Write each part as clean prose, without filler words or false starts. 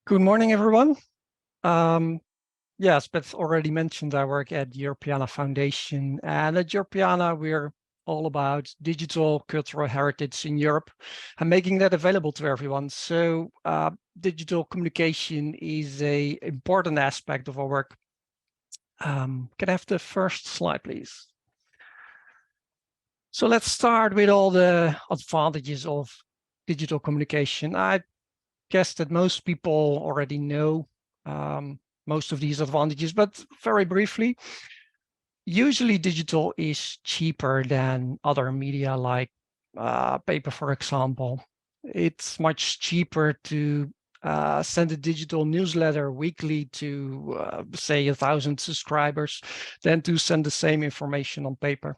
Good morning, everyone. Yes, Beth already mentioned I work at the Europeana Foundation, and at Europeana, we're all about digital cultural heritage in Europe and making that available to everyone. So digital communication is an important aspect of our work. Can I have the first slide, please? So let's start with all the advantages of digital communication. I guess that most people already know most of these advantages, but very briefly, usually digital is cheaper than other media like paper, for example. It's much cheaper to send a digital newsletter weekly to say 1,000 subscribers than to send the same information on paper.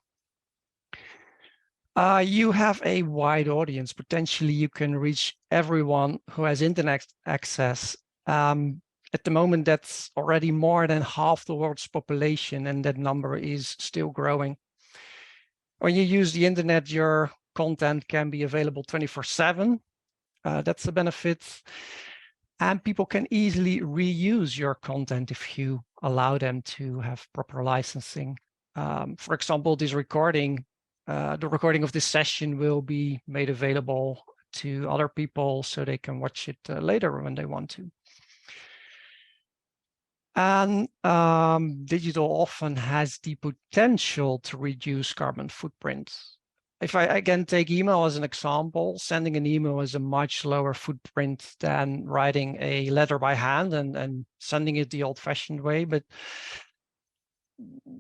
You have a wide audience. Potentially, you can reach everyone who has internet access. At the moment, that's already more than half the world's population, and that number is still growing. When you use the internet, your content can be available 24/7. That's a benefit. And people can easily reuse your content if you allow them to have proper licensing. For example, this recording, the recording of this session will be made available to other people so they can watch it later when they want to. And digital often has the potential to reduce carbon footprint. If I again take email as an example, sending an email is a much lower footprint than writing a letter by hand and sending it the old-fashioned way. But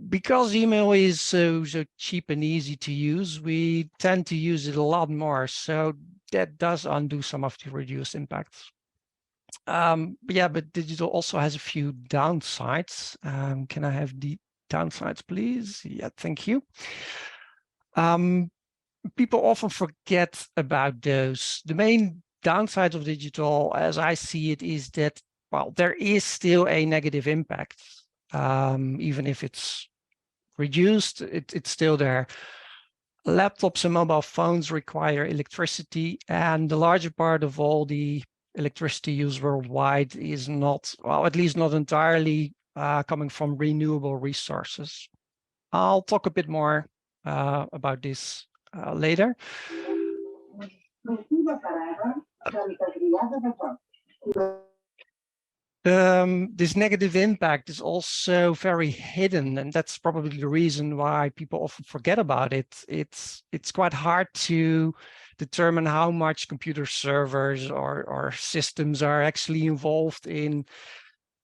because email is so cheap and easy to use, we tend to use it a lot more. So that does undo some of the reduced impacts. But digital also has a few downsides. Can I have the downsides, please? Yeah, thank you. People often forget about those. The main downside of digital, as I see it, is that, well, there is still a negative impact. Even if it's reduced, it's still there. Laptops and mobile phones require electricity, and the larger part of all the electricity used worldwide is not, well, at least not entirely coming from renewable resources. I'll talk a bit more about this later. This negative impact is also very hidden, and that's probably the reason why people often forget about it. It's quite hard to determine how much computer servers or systems are actually involved in,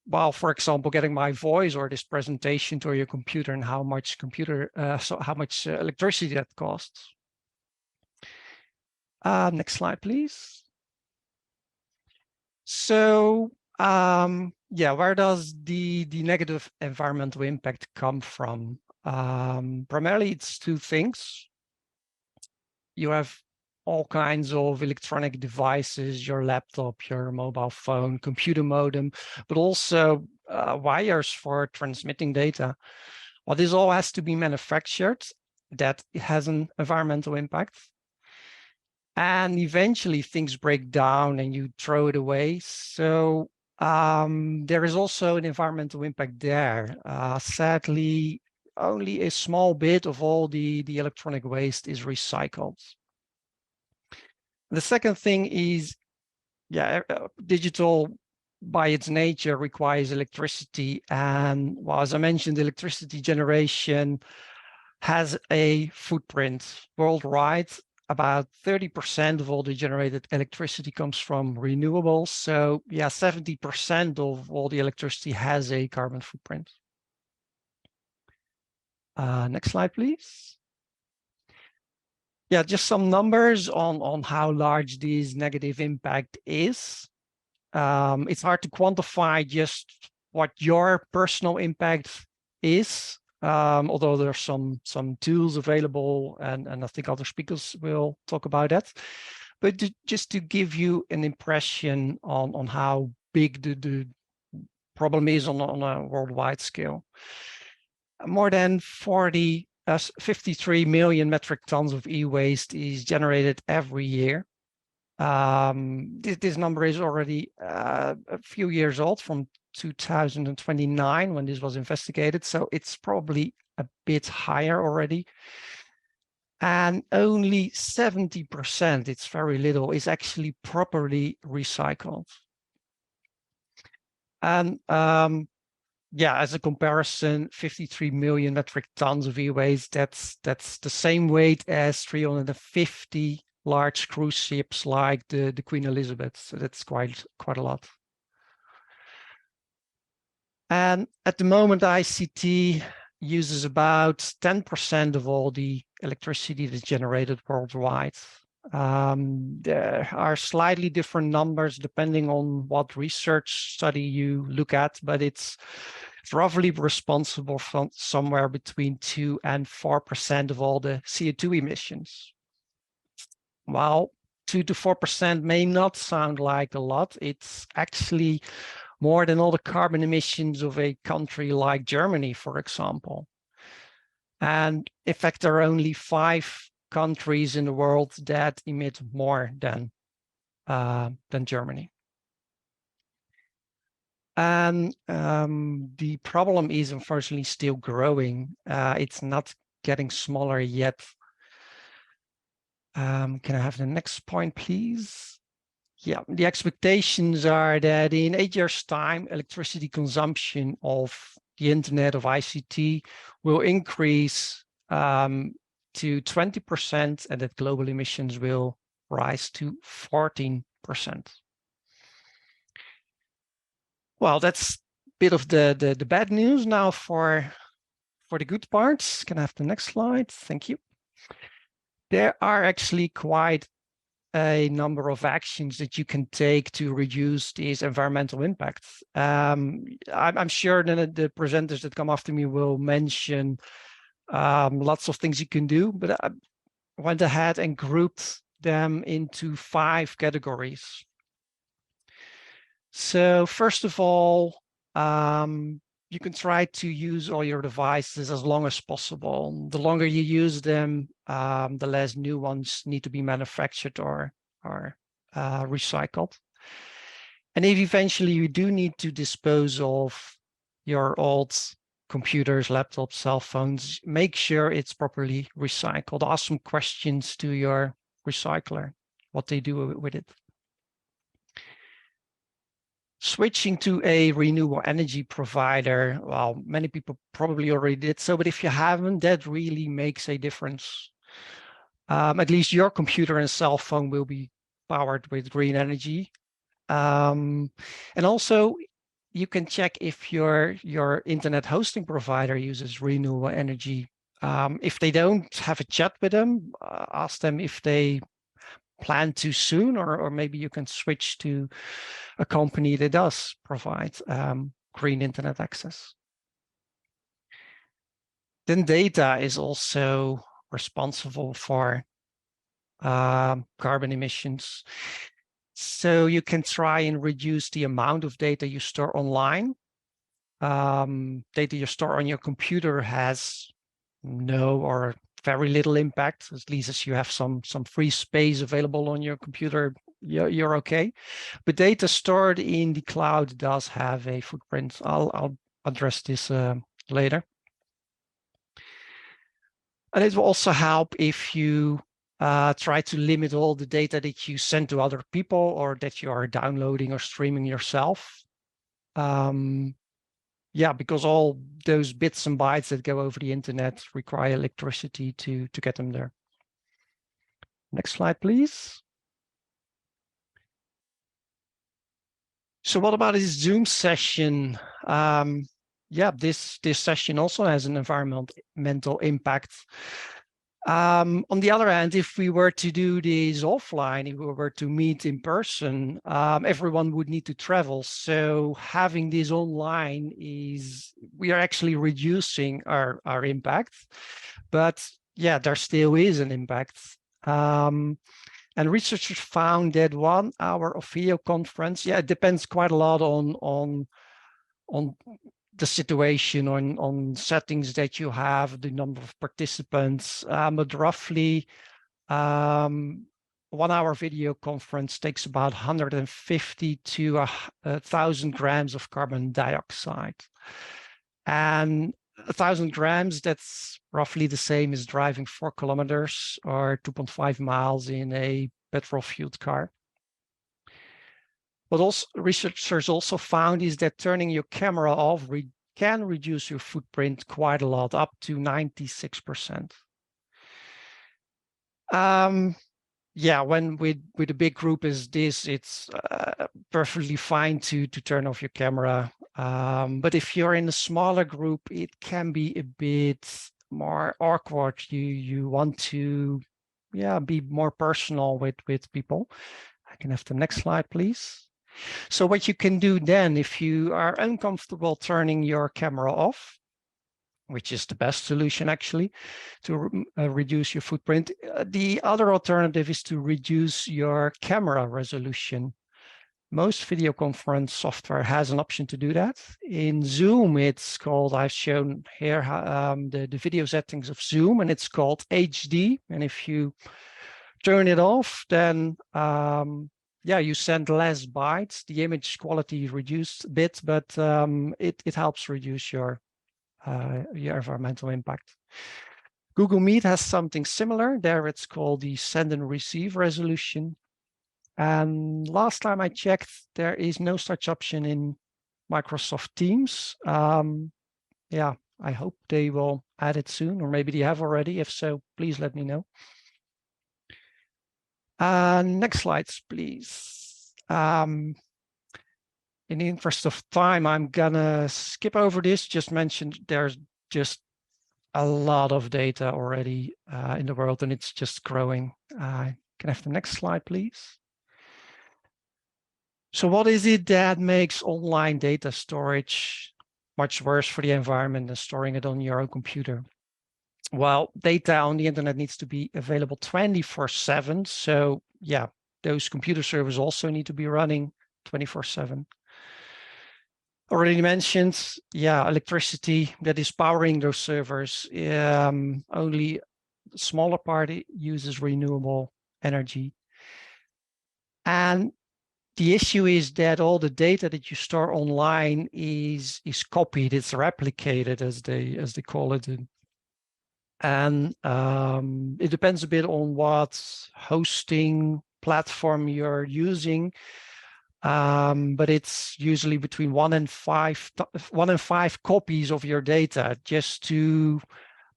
well, for example, getting my voice or this presentation to your computer, and how much electricity that costs. Next slide, please. So where does the negative environmental impact come from? Primarily, it's two things. You have all kinds of electronic devices, your laptop, your mobile phone, computer modem, but also wires for transmitting data. Well, this all has to be manufactured. That has an environmental impact. And eventually things break down and you throw it away. So there is also an environmental impact there. Sadly, only a small bit of all the electronic waste is recycled. The second thing is, digital by its nature requires electricity. And well, as I mentioned, electricity generation has a footprint worldwide. About 30% of all the generated electricity comes from renewables. So yeah, 70% of all the electricity has a carbon footprint. Next slide, please. Yeah, just some numbers on how large this negative impact is. It's hard to quantify just what your personal impact is, although there's some tools available, and I think other speakers will talk about that. But just to give you an impression on how big the problem is on a worldwide scale. More than 53 million metric tons of e-waste is generated every year. This number is already a few years old, from 2029 when this was investigated. So it's probably a bit higher already. And only 70%, it's very little, is actually properly recycled. And yeah, as a comparison, 53 million metric tons of e-waste, that's the same weight as 350 large cruise ships like the Queen Elizabeth. So that's quite a lot. And at the moment, ICT uses about 10% of all the electricity that's generated worldwide. There are slightly different numbers depending on what research study you look at, but it's roughly responsible for somewhere between 2 and 4% of all the CO2 emissions. While 2 to 4% may not sound like a lot, it's actually more than all the carbon emissions of a country like Germany, for example. And in fact, there are only 5 countries in the world that emit more than Germany. And the problem is unfortunately still growing. It's not getting smaller yet. Can I have the next point, please? Yeah, the expectations are that in 8 years' time, electricity consumption of the internet of ICT will increase to 20%, and that global emissions will rise to 14%. Well, that's a bit of the bad news. Now for the good parts. Can I have the next slide? Thank you. There are actually quite a number of actions that you can take to reduce these environmental impacts. I'm sure that the presenters that come after me will mention lots of things you can do, but I went ahead and grouped them into 5 categories. So first of all, you can try to use all your devices as long as possible. The longer you use them, the less new ones need to be manufactured or recycled. And if eventually you do need to dispose of your old computers, laptops, cell phones, make sure it's properly recycled. Ask some questions to your recycler, what they do with it. Switching to a renewable energy provider, well, many people probably already did so, but if you haven't, that really makes a difference. At least your computer and cell phone will be powered with green energy. And also, you can check if your internet hosting provider uses renewable energy. If they don't, have a chat with them, ask them if they plan to soon, or maybe you can switch to a company that does provide green internet access. Then data is also responsible for carbon emissions. So you can try and reduce the amount of data you store online. Data you store on your computer has no or very little impact, at least as you have some free space available on your computer, you're okay. But data stored in the cloud does have a footprint. I'll address this later. And it will also help if you try to limit all the data that you send to other people or that you are downloading or streaming yourself. Yeah, because all those bits and bytes that go over the internet require electricity to get them there. Next slide, please. So what about this Zoom session? Yeah, this session also has an environmental impact. On the other hand, if we were to do this offline, if we were to meet in person, everyone would need to travel. So having this online we are actually reducing our impact. But yeah, there still is an impact. And researchers found that 1 hour of video conference, yeah, it depends quite a lot on the situation, on settings that you have, the number of participants, but roughly 1-hour video conference takes about 150 to 1,000 grams of carbon dioxide. And 1,000 grams, that's roughly the same as driving 4 kilometers or 2.5 miles in a petrol-fueled car. What also researchers also found is that turning your camera off can reduce your footprint quite a lot, up to 96%. Yeah, when with a big group as this, it's perfectly fine to turn off your camera. But if you're in a smaller group, it can be a bit more awkward. You want to, yeah, be more personal with people. I can have the next slide, please. So what you can do then, if you are uncomfortable turning your camera off, which is the best solution actually to reduce your footprint. The other alternative is to reduce your camera resolution. Most video conference software has an option to do that. In Zoom, it's called, I've shown here the video settings of Zoom, and it's called HD. And if you turn it off, then yeah, you send less bytes. The image quality is reduced a bit, but it helps reduce your environmental impact. Google Meet has something similar. There it's called the send and receive resolution. And last time I checked, there is no such option in Microsoft Teams. Yeah, I hope they will add it soon, or maybe they have already. If so, please let me know. Next slides, please. In the interest of time, I'm gonna skip over this. Just mentioned there's just a lot of data already in the world, and it's just growing. Can I have the next slide, please? So what is it that makes online data storage much worse for the environment than storing it on your own computer? Well, data on the internet needs to be available 24/7. So yeah, those computer servers also need to be running 24/7. Already mentioned, yeah, electricity that is powering those servers. Only a smaller part uses renewable energy. And the issue is that all the data that you store online is copied, it's replicated, as they call it. And it depends a bit on what hosting platform you're using. But it's usually between 1 and 5 copies of your data,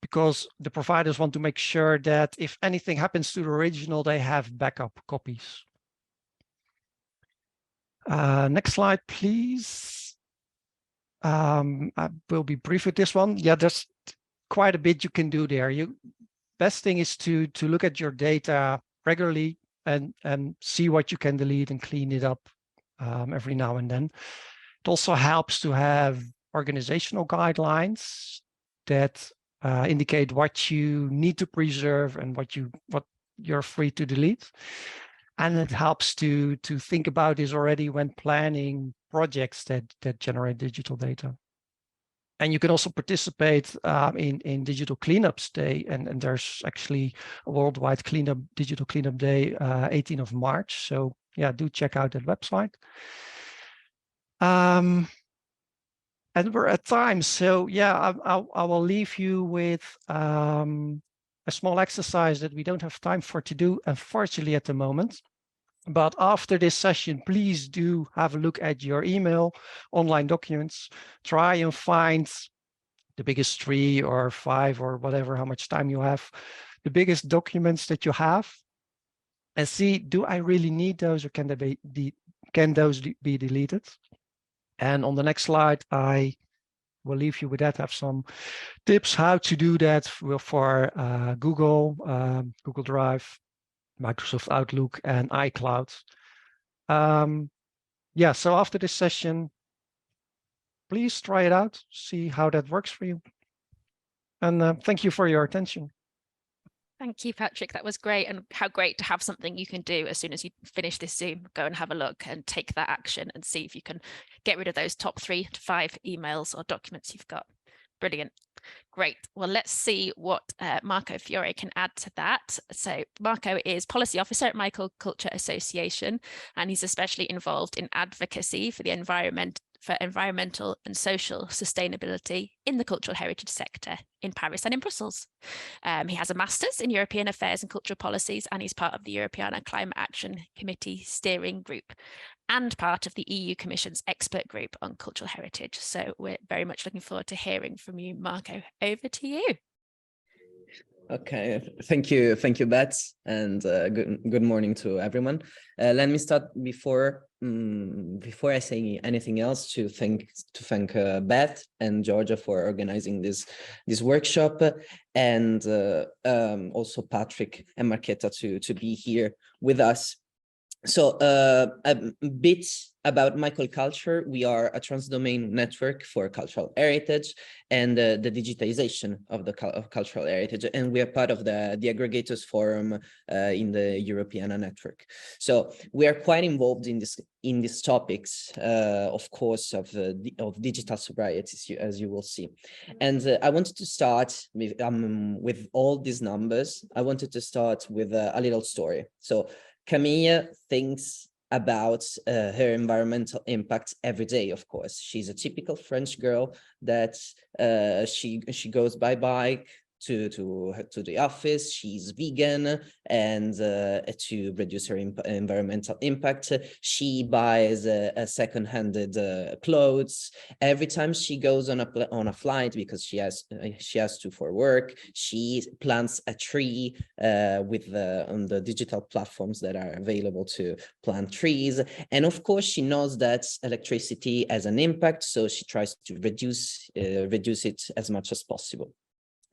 because the providers want to make sure that if anything happens to the original, they have backup copies. Next slide, please. I will be brief with this one. Yeah, there's quite a bit you can do there. Best thing is to look at your data regularly and see what you can delete and clean it up every now and then. It also helps to have organizational guidelines that indicate what you need to preserve and what you're free to delete. And it helps to think about this already when planning projects that generate digital data. And you can also participate in Digital Cleanups Day, and there's actually a worldwide digital cleanup day, 18th of March. So yeah, do check out that website. And we're at time, so yeah, I will leave you with a small exercise that we don't have time for to do, unfortunately, at the moment. But after this session, please do have a look at your email, online documents, try and find the biggest 3 or 5 or whatever, how much time you have, the biggest documents that you have, and see, do I really need those, or can those be deleted? And on the next slide, I will leave you with that, have some tips how to do that for Google, Google Drive, Microsoft Outlook, and iCloud. Yeah, so after this session, please try it out, see how that works for you. And thank you for your attention. Thank you, Patrick. That was great. And how great to have something you can do as soon as you finish this Zoom, go and have a look and take that action and see if you can get rid of those top 3 to 5 emails or documents you've got. Brilliant. Great. Well, let's see what Marco Fiore can add to that. So Marco is policy officer at Michael Culture Association, and he's especially involved in advocacy for the environmental and social sustainability in the cultural heritage sector in Paris and in Brussels. He has a master's in European affairs and cultural policies, and he's part of the Europeana Climate Action Committee steering group and part of the EU Commission's expert group on cultural heritage. So we're very much looking forward to hearing from you, Marco. Over to you. Okay, thank you, Beth, and good morning to everyone. Let me start before I say anything else to thank Beth and Georgia for organizing this workshop, and also Patrick and Marketa to be here with us. So a bit about Michael Culture. We are a trans-domain network for cultural heritage and the digitization of the cultural heritage, and we are part of the aggregators forum in the Europeana network. So we are quite involved in these topics, of course, of digital sobriety, as you will see. And I wanted to start with all these numbers. I wanted to start with a little story. So Camille thinks about her environmental impact every day. Of course, she's a typical French girl that she goes by bike to the office. She's vegan, and to reduce her environmental impact, she buys a second-handed clothes. Every time she goes on a flight, because she has to for work, she plants a tree on the digital platforms that are available to plant trees. And of course, she knows that electricity has an impact, so she tries to reduce it as much as possible.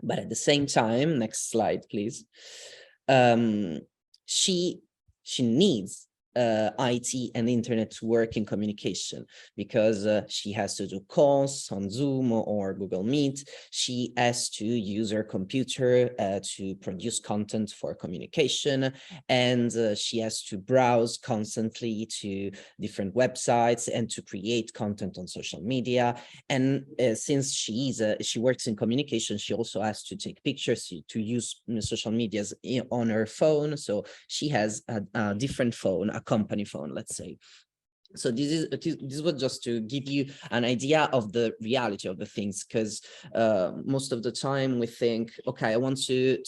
But at the same time, next slide, please. She needs IT and internet to work in communication, because she has to do calls on Zoom or Google Meet. She has to use her computer to produce content for communication, and she has to browse constantly to different websites and to create content on social media. And since she works in communication, she also has to take pictures, to use social medias on her phone. So she has a different phone, a company phone, let's say. So this was just to give you an idea of the reality of the things, because most of the time we think, okay, I want to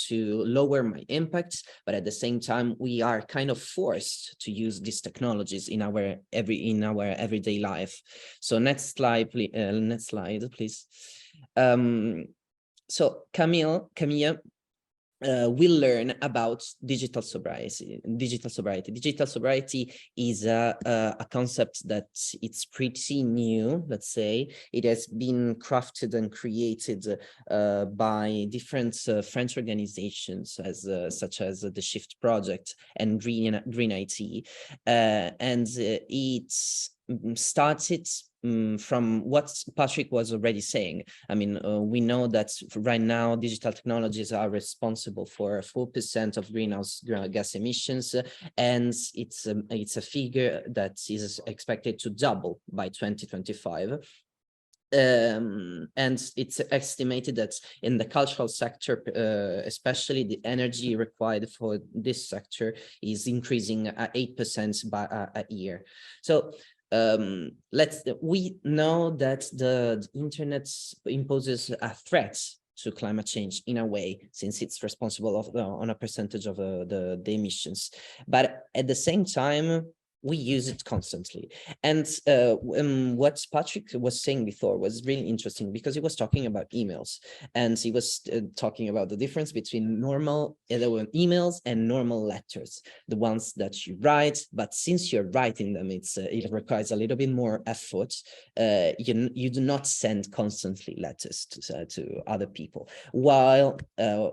lower my impacts, but at the same time we are kind of forced to use these technologies in our everyday life. So next slide, please. So Camille we'll learn about digital sobriety. Digital sobriety is a concept that it's pretty new, let's say. It has been crafted and created by different French organizations, such as the Shift Project and Green IT, and it's started from what Patrick was already saying. I mean, we know that right now digital technologies are responsible for 4% of greenhouse gas emissions, and it's a figure that is expected to double by 2025. And it's estimated that in the cultural sector, especially the energy required for this sector is increasing at 8% by a year. So we know that the internet imposes a threat to climate change in a way, since it's responsible on a percentage of the emissions. But at the same time, we use it constantly. And what Patrick was saying before was really interesting, because he was talking about emails, and he was talking about the difference between normal emails and normal letters, the ones that you write, but since you're writing them, it requires a little bit more effort. You do not send constantly letters to other people, while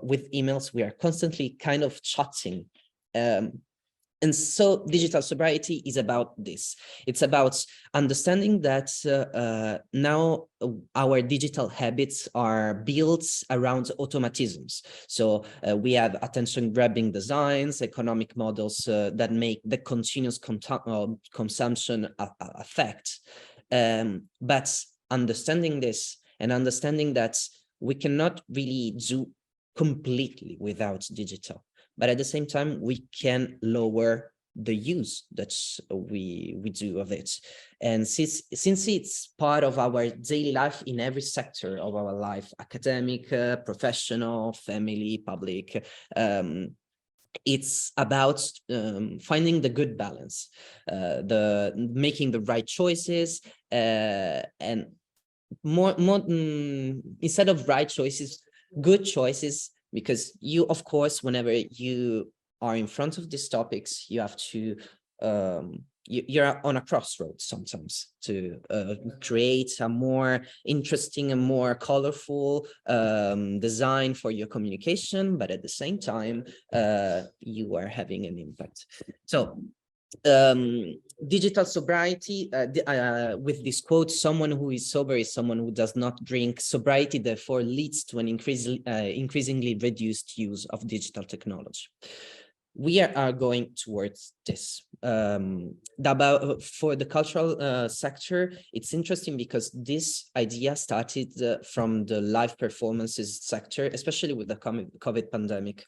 with emails, we are constantly kind of chatting. And so digital sobriety is about this. It's about understanding that now our digital habits are built around automatisms. So we have attention-grabbing designs, economic models that make the continuous consumption a fact. But understanding this and understanding that we cannot really do completely without digital, but at the same time, we can lower the use that we do of it. And since it's part of our daily life in every sector of our life, academic, professional, family, public, it's about finding the good balance, making the right choices, and more instead of right choices, good choices, because you, of course, whenever you are in front of these topics, you have to you're on a crossroads sometimes to create a more interesting and more colorful design for your communication, but at the same time, you are having an impact. So digital sobriety, with this quote, someone who is sober is someone who does not drink. Sobriety therefore leads to an increasingly reduced use of digital technology. We are going towards this. For the cultural sector, it's interesting because this idea started from the live performances sector, especially with the COVID pandemic.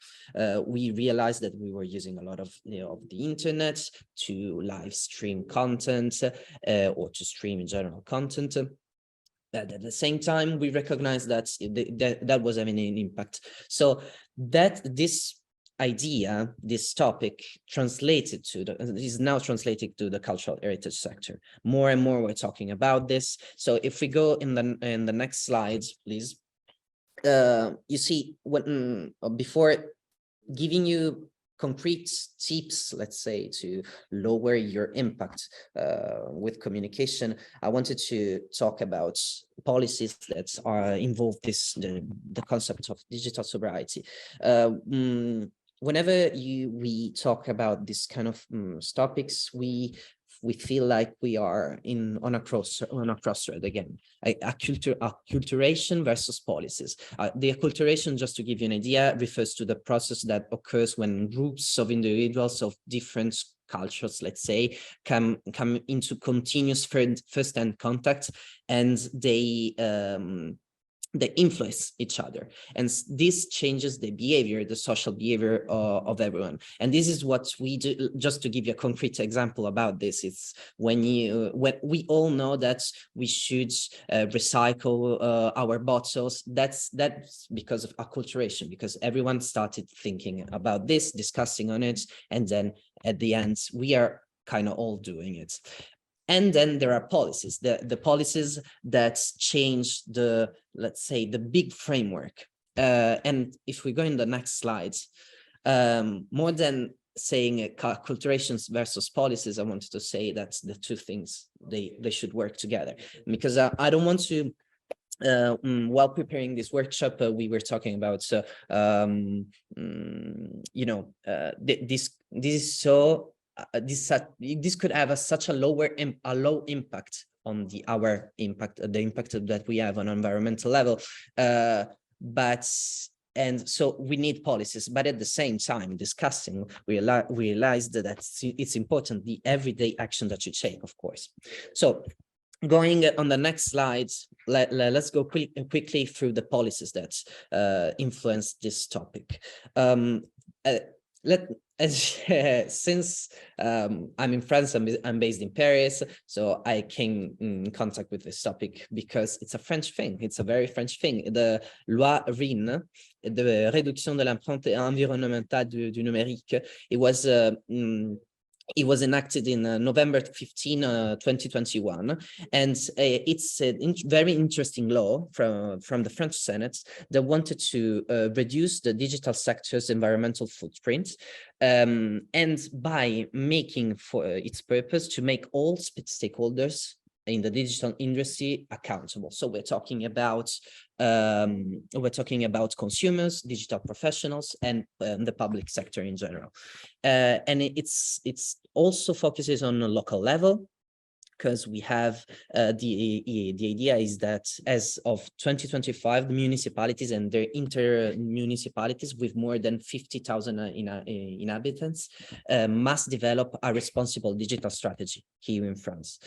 We realized that we were using a lot of the internet to live stream content or to stream in general content. At the same time, we recognized that that was having an impact. So this idea, this topic is now translated to the cultural heritage sector. More and more we're talking about this. So if we go in the next slides, please, you see before giving you concrete tips, let's say, to lower your impact with communication, I wanted to talk about policies that are involved the concept of digital sobriety. Whenever we talk about this kind of topics, we feel like we are on a crossroad again. Acculturation versus policies. The acculturation, just to give you an idea, refers to the process that occurs when groups of individuals of different cultures, let's say, come into continuous first-hand contact, and they influence each other, and this changes the behavior, the social behavior of everyone. And this is what we do. Just to give you a concrete example about this, it's when we all know that we should recycle our bottles. That's because of acculturation, because everyone started thinking about this, discussing on it, and then at the end we are kind of all doing it. And then there are policies, the policies that change let's say, the big framework. And if we go in the next slides, more than saying acculturations versus policies, I wanted to say that the two things, they should work together, because I don't want to, while preparing this workshop, we were talking about, this is so, this could have such a low impact on the impact that we have on environmental level, and so we need policies, but at the same time, discussing, we realized that it's important, the everyday action that you take, of course. So going on the next slides, let's go quickly through the policies that influence this topic. Since I'm in France, I'm based in Paris, so I came in contact with this topic because it's a French thing. It's a very French thing. The loi RIN, de réduction de l'empreinte environnementale du numérique. It was enacted in November 15, 2021, and it's a very interesting law from the French Senate that wanted to reduce the digital sector's environmental footprint, and by making for its purpose to make all stakeholders in the digital industry accountable. So we're talking about consumers, digital professionals, and the public sector in general. And it's also focuses on a local level. because we have the idea is that as of 2025, the municipalities and their inter-municipalities with more than 50,000 inhabitants must develop a responsible digital strategy here in France.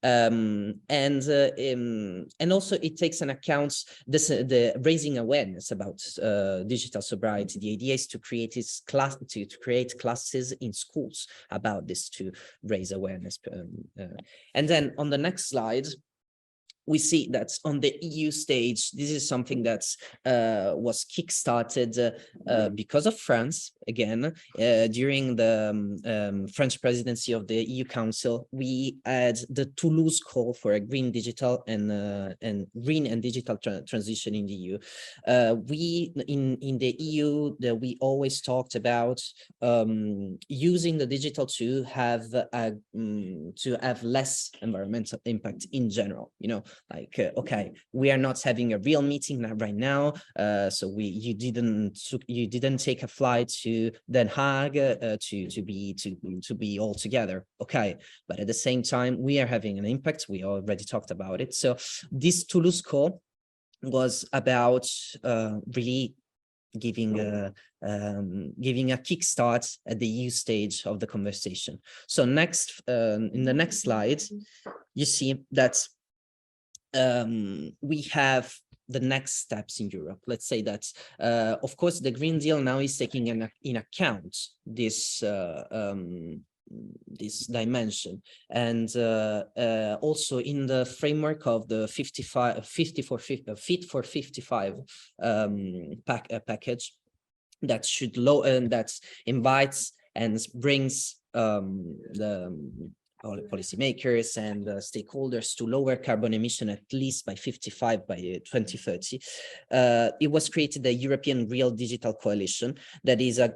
And also it takes an account the raising awareness about digital sobriety. The idea is to create create classes in schools about this to raise awareness. And then on the next slide, we see that on the EU stage, this is something that was kickstarted because of France. Again, during the French presidency of the EU Council, we had the Toulouse call for a green digital and green and digital transition in the EU. We in the EU, we always talked about using the digital to have less environmental impact in general. You know, like okay, we are not having a real meeting right now, so you didn't take a flight to Den Haag to be all together. Okay, but at the same time, we are having an impact. We already talked about it. So this Toulouse call was about really giving a kickstart at the EU stage of the conversation. So next, in the next slide, you see that we have the next steps in Europe. Let's say that, of course, the Green Deal now is taking in account this this dimension, and also in the framework of the Fit for 55 package that should that invites and brings the policymakers and stakeholders to lower carbon emission at least by 55 by 2030. It was created a European Real Digital Coalition that is a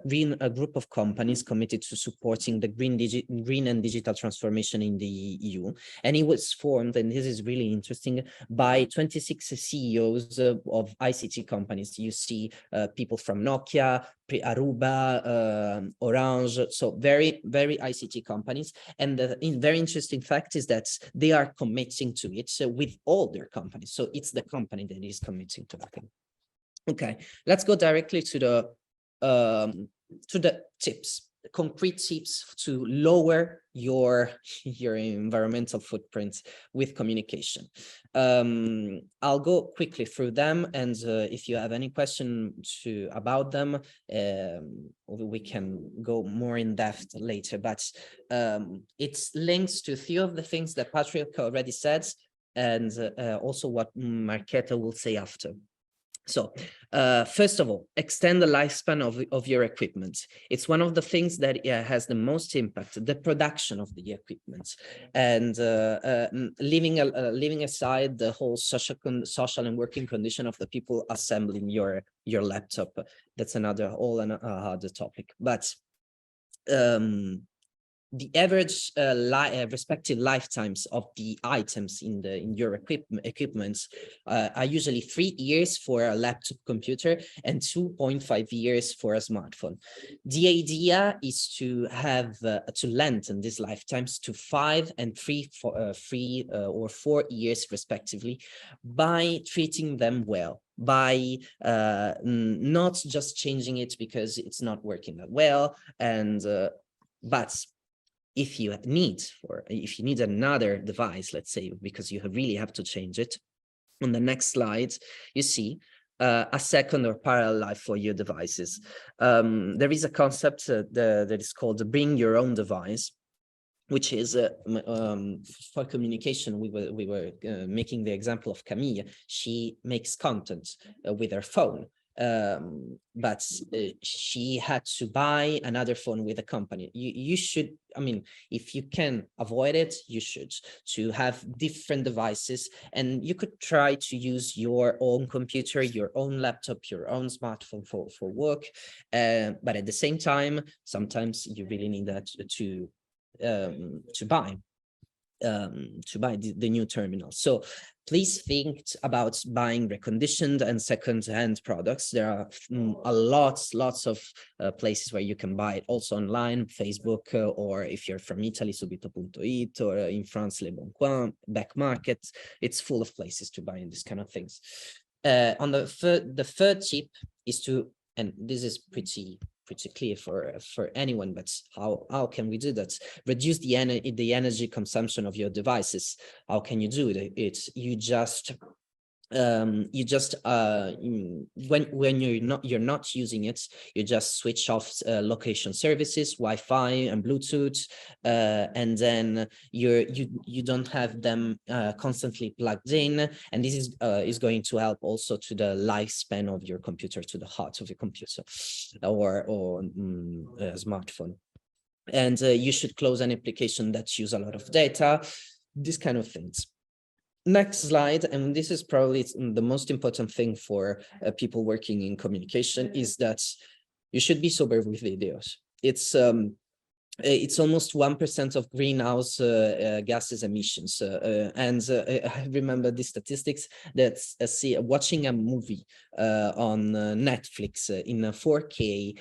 group of companies committed to supporting the green and digital transformation in the EU. And it was formed, and this is really interesting, by 26 CEOs of ICT companies. You see people from Nokia, Aruba, Orange, so very, very ICT companies. And the very interesting fact is that they are committing to it with all their companies. So it's the company that is committing to it. Okay, let's go directly to the tips. Concrete tips to lower your environmental footprint with communication. I'll go quickly through them, and if you have any question about them, we can go more in depth later. But it's links to a few of the things that Patrick already said, and also what Marketa will say after. So first of all, extend the lifespan of your equipment. It's one of the things that has the most impact, the production of the equipment, and leaving aside the whole social and working condition of the people assembling your laptop. That's another other topic. But the average respective lifetimes of the items in your equipment are usually 3 years for a laptop computer and 2.5 years for a smartphone. The idea is to have to lengthen these lifetimes to 5 and 3 or 4 years respectively by treating them well, by not just changing it because it's not working that well, and but if you need another device, let's say, because you really have to change it, on the next slide, you see a second or parallel life for your devices. There is a concept that is called bring your own device, which is for communication. We were making the example of Camille. She makes content with her phone. But she had to buy another phone with a company. You should, I mean, if you can avoid it, you should, to have different devices, and you could try to use your own computer, your own laptop, your own smartphone for work. But at the same time, sometimes you really need that to buy. to buy the new terminal. So please think about buying reconditioned and second-hand products. There are lots of places where you can buy it, also online, Facebook, or if you're from Italy, Subito.it, or in France, Le Bon Coin, Back Market. It's full of places to buy these kind of things. On the third tip is to, and this is pretty clear for anyone, but how can we do that? Reduce the energy consumption of your devices. How can you do it? You just when you're not using it, you just switch off location services, Wi-Fi and Bluetooth, and then you don't have them constantly plugged in, and this is going to help also to the lifespan of your computer, to the heart of your computer or smartphone. And you should close an application that use a lot of data, these kind of things. Next slide, and this is probably the most important thing for people working in communication, is that you should be sober with videos. It's almost 1% of greenhouse gases emissions, and I remember the statistics that watching a movie on Netflix in 4K,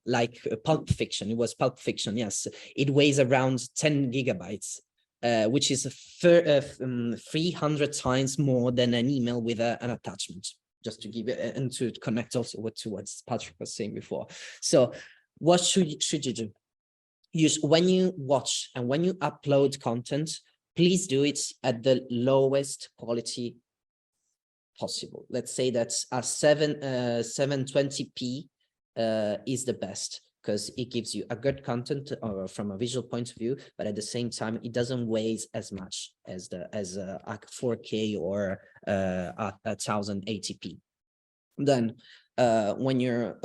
like Pulp Fiction. It was Pulp Fiction, yes. It weighs around 10 gigabytes. Which is 300 times more than an email with an attachment, just to give it and to connect also to what Patrick was saying before. So what should you do? When you watch and when you upload content, please do it at the lowest quality possible. Let's say that a 720p is the best, because it gives you a good content from a visual point of view, but at the same time, it doesn't weigh as much as a 4K or a 1080p. Then when you're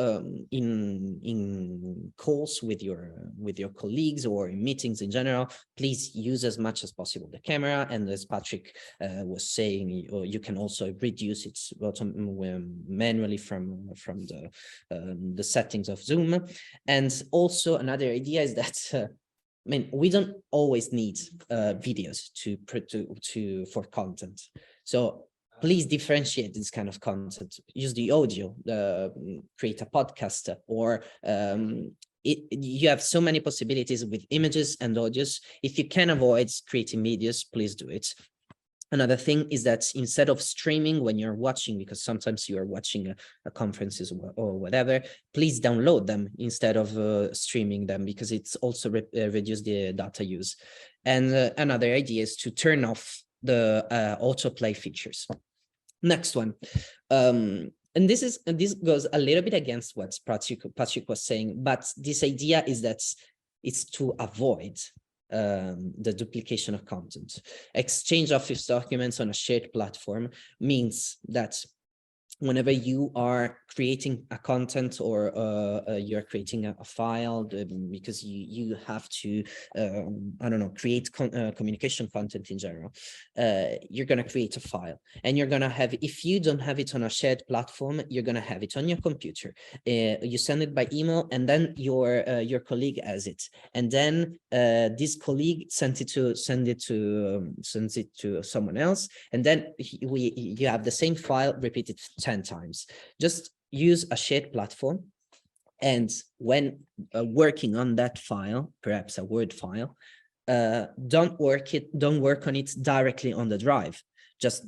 in calls with your colleagues or in meetings in general, please use as much as possible the camera. And as Patrick was saying, you can also reduce it manually from the settings of Zoom. And also another idea is that I mean, we don't always need videos for content. So please differentiate this kind of content. Use the audio, create a podcast, or you have so many possibilities with images and audios. If you can avoid creating videos, please do it. Another thing is that instead of streaming when you're watching, because sometimes you are watching a conferences or whatever, please download them instead of streaming them, because it's also reduce the data use. And another idea is to turn off the autoplay features. Next one, and this goes a little bit against what Patrick was saying, but this idea is that it's to avoid the duplication of content. Exchange Office documents on a shared platform means that whenever you are creating a content or you're creating a file, because you have to, I don't know, create communication content in general, you're going to create a file, and you're going to have, if you don't have it on a shared platform, you're going to have it on your computer. You send it by email, and then your colleague has it, and then this colleague sends it to someone else, and then you have the same file repeated 10 times. Just use a shared platform, and when working on that file, perhaps a Word file, don't work on it directly on the drive. Just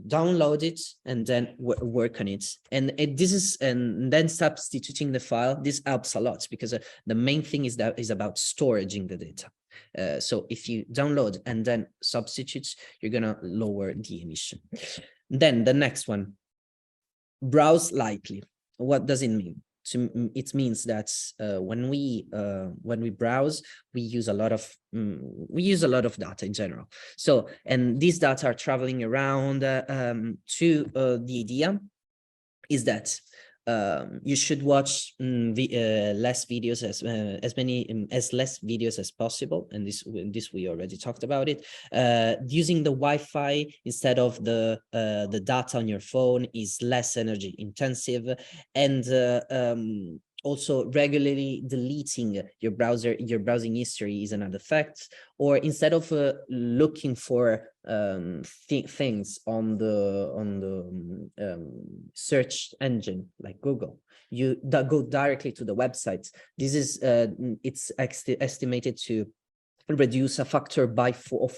download it and then work on it. And then substituting the file. This helps a lot, because the main thing is about storing the data. So if you download and then substitute, you're gonna lower the emission. Then the next one, browse lightly. What does it mean? It means that when we browse, we use a lot of data in general. So, and these data are traveling around to the idea is that you should watch less videos, as less videos as possible, and this we already talked about it. Using the Wi-Fi instead of the data on your phone is less energy intensive, and Also, regularly deleting your browsing history is another fact. Or instead of looking for things on the search engine like Google, you go directly to the website. This is it's estimated to reduce a factor by 4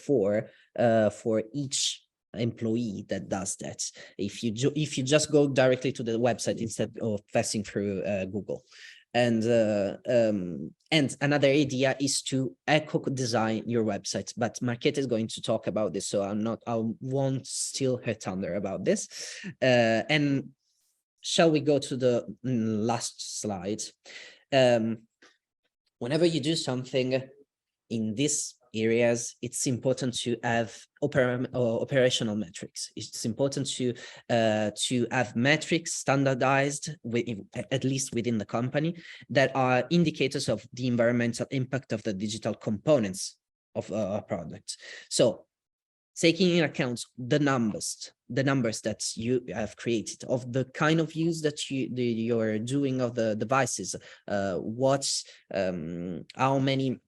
for each employee that does that, if you just go directly to the website instead of passing through Google. And another idea is to eco-design your website, but Marketa is going to talk about this, so I won't steal her thunder about this. And shall we go to the last slide? Whenever you do something in these areas, it's important to have operational metrics. It's important to have metrics standardized, at least within the company, that are indicators of the environmental impact of the digital components of a product. So taking into account the numbers that you have created, of the kind of use that you're doing of the devices, how many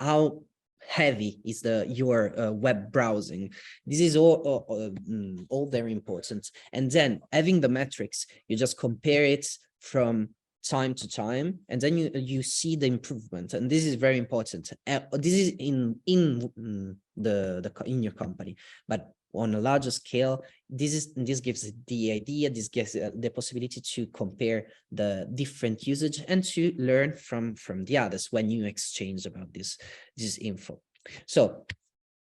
how heavy is your web browsing. This is all very important. And then having the metrics, you just compare it from time to time, and then you see the improvement. And this is very important. This is in your company, but on a larger scale, this gives the idea, this gives the possibility to compare the different usage and to learn from the others when you exchange about this info. So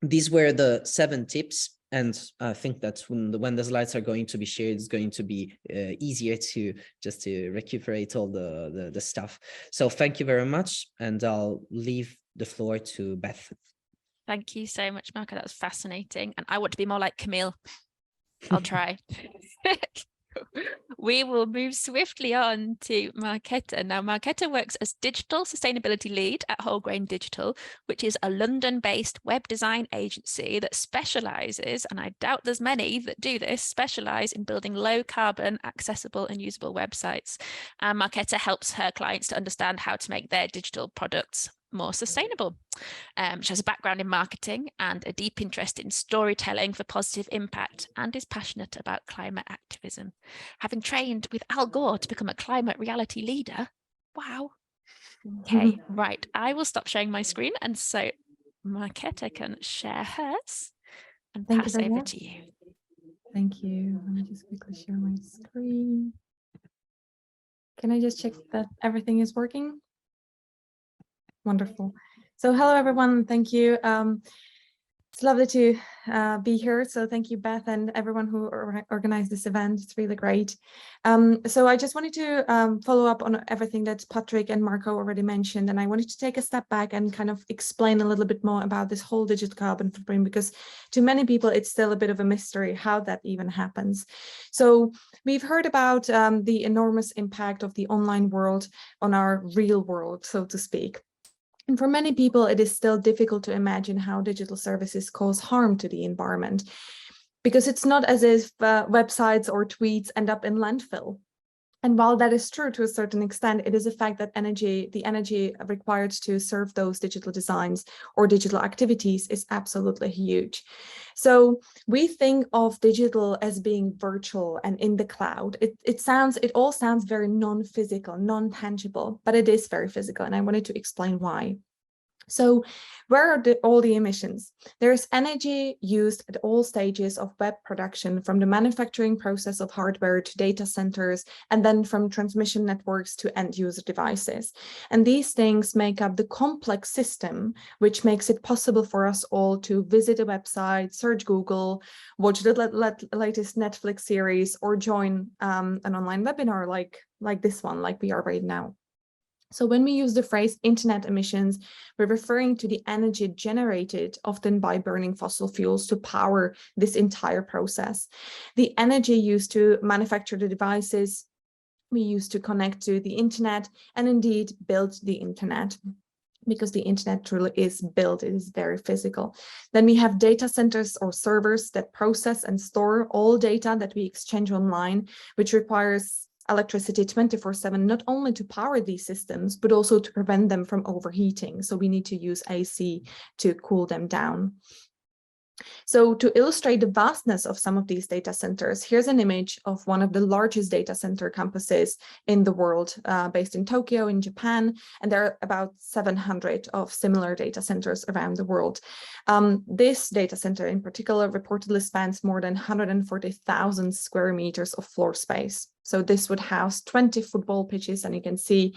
these were the 7 tips, and I think that when the slides are going to be shared, it's going to be easier to recuperate all the stuff. So thank you very much, and I'll leave the floor to Beth. Thank you so much, Marco. That was fascinating. And I want to be more like Camille. I'll try. We will move swiftly on to Marketa. Now, Marketa works as Digital Sustainability Lead at Wholegrain Digital, which is a London-based web design agency that specializes, and I doubt there's many that do this, specialize in building low-carbon, accessible and usable websites. And Marketa helps her clients to understand how to make their digital products more sustainable. She has a background in marketing and a deep interest in storytelling for positive impact, and is passionate about climate activism. Having trained with Al Gore to become a climate reality leader. Wow. Okay, right. I will stop sharing my screen, and so Marketa can share hers and pass over to you. Thank you. Let me just quickly share my screen. Can I just check that everything is working? Wonderful. So hello, everyone. Thank you. It's lovely to be here. So thank you, Beth, and everyone who organized this event. It's really great. So I just wanted to follow up on everything that Patrick and Marco already mentioned. And I wanted to take a step back and kind of explain a little bit more about this whole digital carbon footprint, because to many people, it's still a bit of a mystery how that even happens. So we've heard about the enormous impact of the online world on our real world, so to speak. And for many people, it is still difficult to imagine how digital services cause harm to the environment, because it's not as if websites or tweets end up in landfill. And while that is true to a certain extent, it is a fact that the energy required to serve those digital designs or digital activities is absolutely huge. So we think of digital as being virtual and in the cloud. It all sounds very non-physical, non-tangible, but it is very physical. And I wanted to explain why. So where are all the emissions? There's energy used at all stages of web production, from the manufacturing process of hardware to data centers, and then from transmission networks to end user devices. And these things make up the complex system, which makes it possible for us all to visit a website, search Google, watch the latest Netflix series, or join an online webinar like this one, like we are right now. So when we use the phrase internet emissions, we're referring to the energy generated often by burning fossil fuels to power this entire process. The energy used to manufacture the devices we use to connect to the internet and indeed build the internet, because the internet truly is built, it is very physical. Then we have data centers or servers that process and store all data that we exchange online, which requires electricity 24/7, not only to power these systems, but also to prevent them from overheating. So we need to use AC to cool them down. So to illustrate the vastness of some of these data centers, here's an image of one of the largest data center campuses in the world, based in Tokyo in Japan, and there are about 700 of similar data centers around the world. This data center in particular reportedly spans more than 140,000 square meters of floor space. So this would house 20 football pitches, and you can see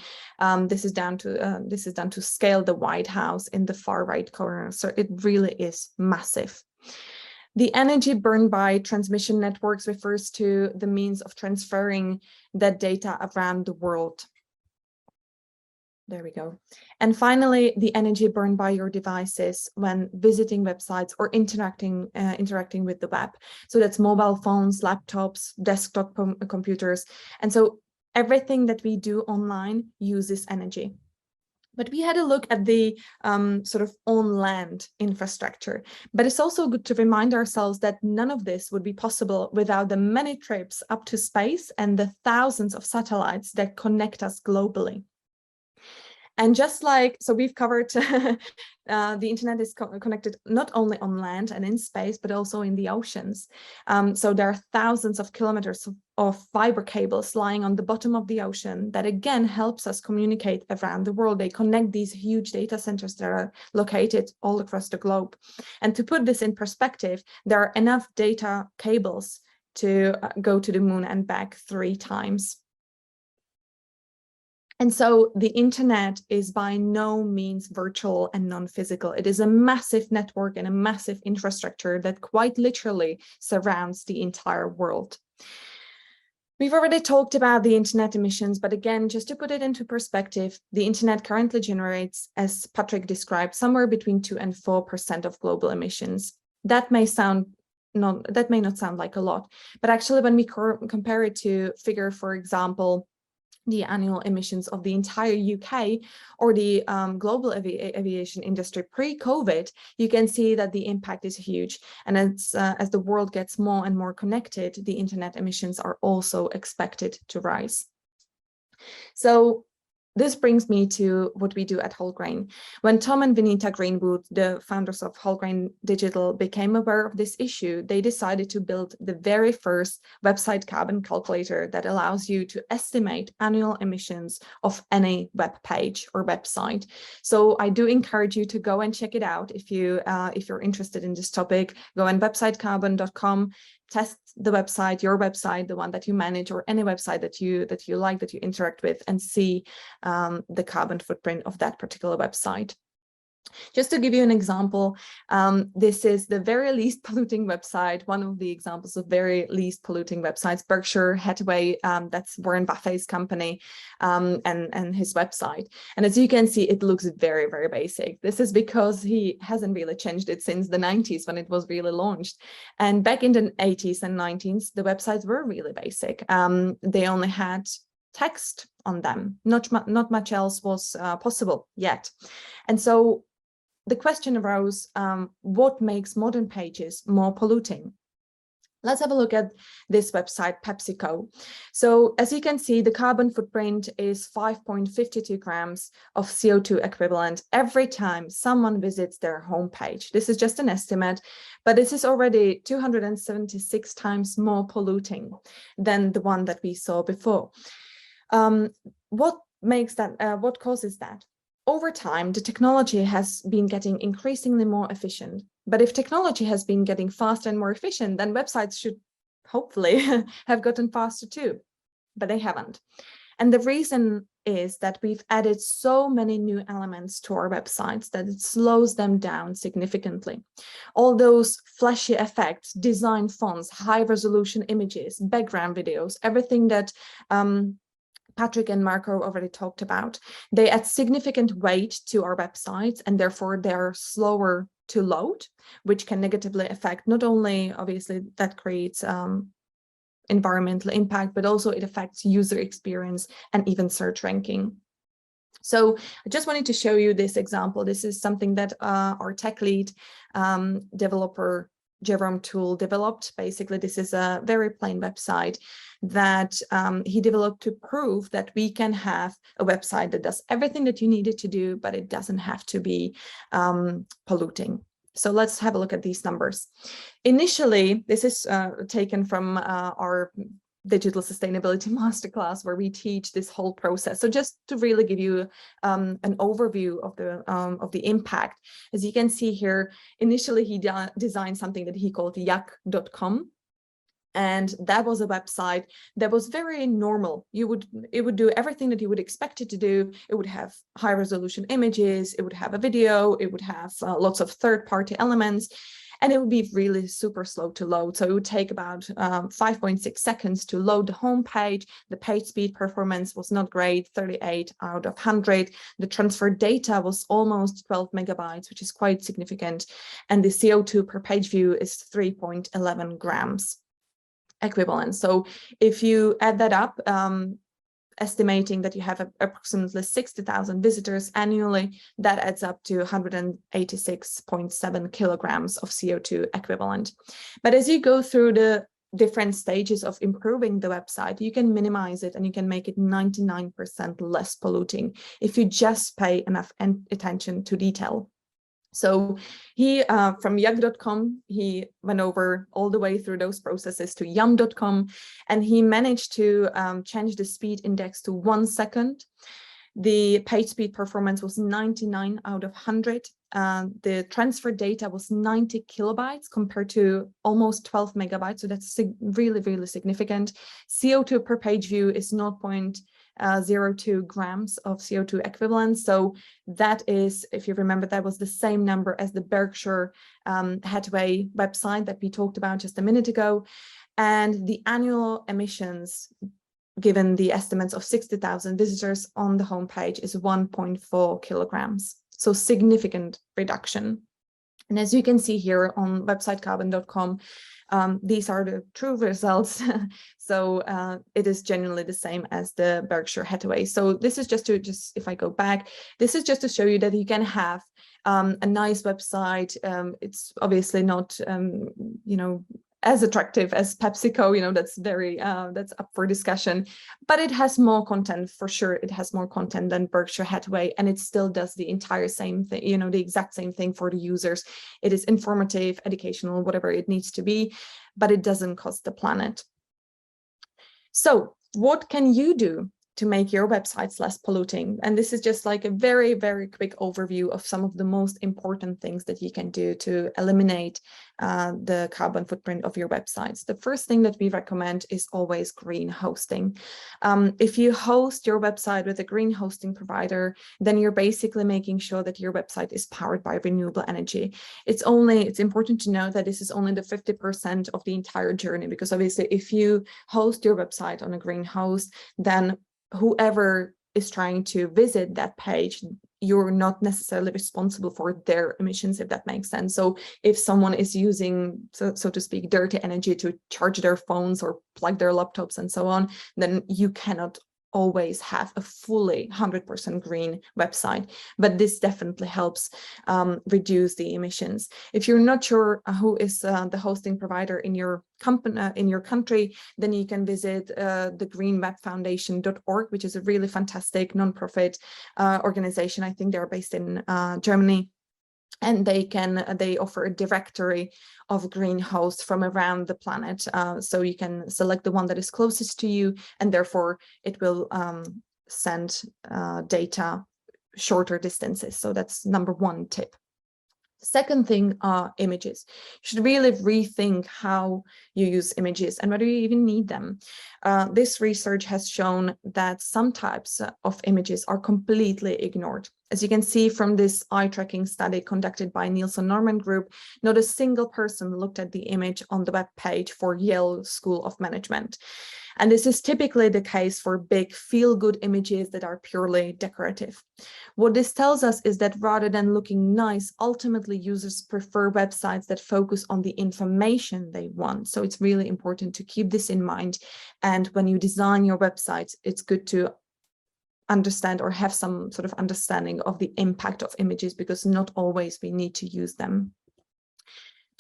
this is done to scale the White House in the far right corner. So it really is massive. The energy burned by transmission networks refers to the means of transferring that data around the world. There we go. And finally, the energy burned by your devices when visiting websites or interacting with the web. So that's mobile phones, laptops, desktop computers. And so everything that we do online uses energy. But we had a look at the sort of on-land infrastructure. But it's also good to remind ourselves that none of this would be possible without the many trips up to space and the thousands of satellites that connect us globally. And just like, so we've covered the internet is connected not only on land and in space, but also in the oceans. So there are thousands of kilometers of fiber cables lying on the bottom of the ocean that again helps us communicate around the world. They connect these huge data centers that are located all across the globe. And to put this in perspective, there are enough data cables to go to the moon and back 3 times. And so the internet is by no means virtual and non-physical. It is a massive network and a massive infrastructure that quite literally surrounds the entire world. We've already talked about the internet emissions, but again, just to put it into perspective, the internet currently generates, as Patrick described, somewhere between 2 and 4% of global emissions. That may not sound like a lot, but actually when we compare it to figure, for example, the annual emissions of the entire UK or the global aviation industry pre-COVID, you can see that the impact is huge. And as the world gets more and more connected, the internet emissions are also expected to rise. So this brings me to what we do at Wholegrain. When Tom and Vinita Greenwood, the founders of Wholegrain Digital, became aware of this issue, they decided to build the very first website carbon calculator that allows you to estimate annual emissions of any web page or website. So I do encourage you to go and check it out if you're interested in this topic. Go on websitecarbon.com. Test the website, your website, the one that you manage, or any website that you like, that you interact with, and see the carbon footprint of that particular website. Just to give you an example, this is the very least polluting website, one of the examples of very least polluting websites, Berkshire Hathaway, that's Warren Buffett's company, and his website. And as you can see, it looks very, very basic. This is because he hasn't really changed it since the 90s when it was really launched. And back in the 80s and 90s, the websites were really basic. They only had text on them. Not much else was possible yet. And so the question arose, what makes modern pages more polluting? Let's have a look at this website, PepsiCo. So as you can see, the carbon footprint is 5.52 grams of CO2 equivalent every time someone visits their homepage. This is just an estimate, but this is already 276 times more polluting than the one that we saw before. What causes that? Over time, the technology has been getting increasingly more efficient. But if technology has been getting faster and more efficient, then websites should hopefully have gotten faster too, but they haven't. And the reason is that we've added so many new elements to our websites that it slows them down significantly. All those flashy effects, design fonts, high resolution images, background videos, everything that Patrick and Marco already talked about. They add significant weight to our websites, and therefore they're slower to load, which can negatively affect not only, obviously, that creates environmental impact, but also it affects user experience and even search ranking. So I just wanted to show you this example. This is something that our tech lead developer Jerome Toole developed. Basically, this is a very plain website that he developed to prove that we can have a website that does everything that you need it to do, but it doesn't have to be polluting. So let's have a look at these numbers. Initially, this is taken from our digital sustainability masterclass, where we teach this whole process. So just to really give you an overview of the impact, as you can see here, initially he designed something that he called yak.com. And that was a website that was very normal. It would do everything that you would expect it to do. It would have high resolution images, it would have a video, it would have lots of third-party elements, and it would be really super slow to load. So it would take about 5.6 seconds to load the home page. The page speed performance was not great, 38 out of 100. The transfer data was almost 12 megabytes, which is quite significant. And the CO2 per page view is 3.11 grams equivalent. So if you add that up, estimating that you have approximately 60,000 visitors annually, that adds up to 186.7 kilograms of CO2 equivalent. But as you go through the different stages of improving the website, you can minimize it and you can make it 99% less polluting if you just pay enough attention to detail. So he, from yak.com, he went over all the way through those processes to yum.com, and he managed to change the speed index to 1 second. The page speed performance was 99 out of 100. The transfer data was 90 kilobytes compared to almost 12 megabytes. So that's really, really significant. CO2 per page view is 0.02 grams of CO2 equivalent. So that is, if you remember, that was the same number as the Berkshire Hathaway website that we talked about just a minute ago. And the annual emissions, given the estimates of 60,000 visitors on the homepage, is 1.4 kilograms. So significant reduction. And as you can see here on websitecarbon.com, these are the true results. So it is genuinely the same as the Berkshire Hathaway. So this is just if I go back, this is just to show you that you can have a nice website. It's obviously not, as attractive as PepsiCo, that's very, that's up for discussion, but it has more content for sure. It has more content than Berkshire Hathaway, and it still does the entire same thing, the exact same thing for the users. It is informative, educational, whatever it needs to be, but it doesn't cost the planet. So what can you do to make your websites less polluting? And this is just like a very, very quick overview of some of the most important things that you can do to eliminate the carbon footprint of your websites. The first thing that we recommend is always green hosting. If you host your website with a green hosting provider, then you're basically making sure that your website is powered by renewable energy. It's important to know that this is only the 50% of the entire journey, because obviously if you host your website on a green host, then whoever is trying to visit that page, you're not necessarily responsible for their emissions, if that makes sense. So if someone is using, so to speak, dirty energy to charge their phones or plug their laptops and so on, then you cannot always have a fully 100% green website, but this definitely helps reduce the emissions. If you're not sure who is the hosting provider in your company, in your country, then you can visit the greenwebfoundation.org, which is a really fantastic nonprofit organization. I think they're based in Germany. And they offer a directory of green hosts from around the planet. So you can select the one that is closest to you, and therefore it will send data shorter distances. So that's number one tip. Second thing are images. You should really rethink how you use images and whether you even need them. This research has shown that some types of images are completely ignored. As you can see from this eye tracking study conducted by Nielsen Norman Group, not a single person looked at the image on the web page for Yale School of Management. And this is typically the case for big feel-good images that are purely decorative. What this tells us is that rather than looking nice, ultimately users prefer websites that focus on the information they want. So it's really important to keep this in mind. And when you design your websites, it's good to understand or have some sort of understanding of the impact of images, because not always we need to use them.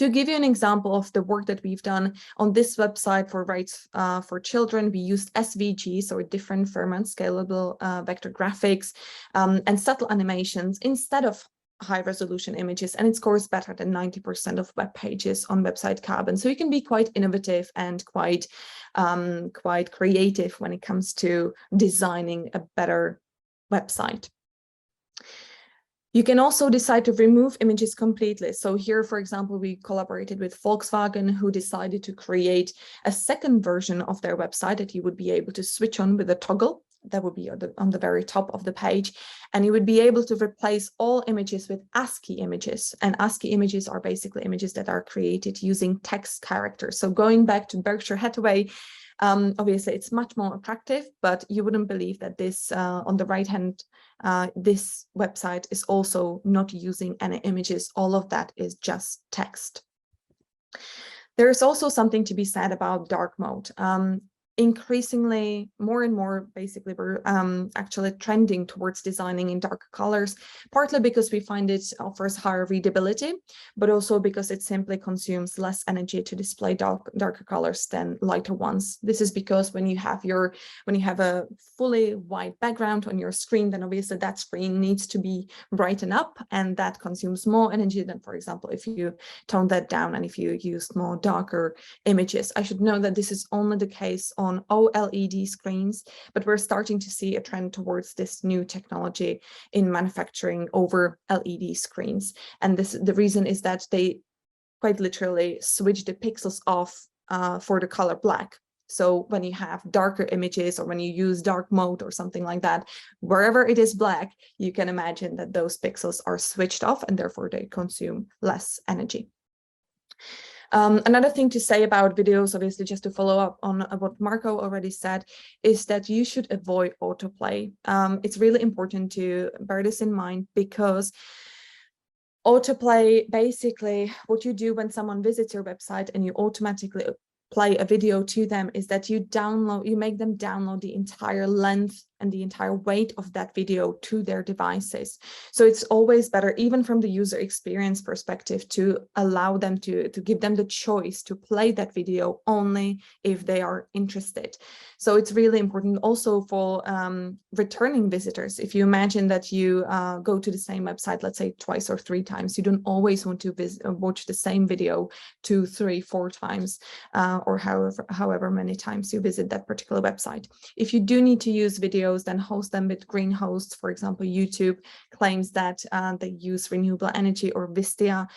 To give you an example of the work that we've done on this website for rights for children, we used SVG, so different Fermat scalable vector graphics and subtle animations instead of high resolution images, and it scores better than 90% of web pages on Website Carbon. So you can be quite innovative and quite creative when it comes to designing a better website. You can also decide to remove images completely. So here, for example, we collaborated with Volkswagen, who decided to create a second version of their website that you would be able to switch on with a toggle. That would be on the very top of the page. And you would be able to replace all images with ASCII images. And ASCII images are basically images that are created using text characters. So going back to Berkshire Hathaway, obviously it's much more attractive, but you wouldn't believe that this on the right hand, this website is also not using any images. All of that is just text. There is also something to be said about dark mode. Increasingly, more and more, basically, we're actually trending towards designing in dark colors, partly because we find it offers higher readability, but also because it simply consumes less energy to display darker colors than lighter ones. This is because when you have a fully white background on your screen, then obviously that screen needs to be brightened up, and that consumes more energy than, for example, if you tone that down and if you use more darker images. I should note that this is only the case on OLED screens, but we're starting to see a trend towards this new technology in manufacturing over LED screens. And the reason is that they quite literally switch the pixels off for the color black. So when you have darker images or when you use dark mode or something like that, wherever it is black, you can imagine that those pixels are switched off and therefore they consume less energy. Another thing to say about videos, obviously, just to follow up on what Marco already said, is that you should avoid autoplay. It's really important to bear this in mind, because autoplay, basically what you do when someone visits your website and you automatically play a video to them, is that you make them download the entire length and the entire weight of that video to their devices. So it's always better, even from the user experience perspective, to allow them to give them the choice to play that video only if they are interested. So it's really important also for returning visitors. If you imagine that you go to the same website, let's say twice or 3 times, you don't always want to watch the same video 2, 3, 4 times, or however many times you visit that particular website. If you do need to use videos, then host them with green hosts. For example, YouTube claims that they use renewable energy, or Wistia.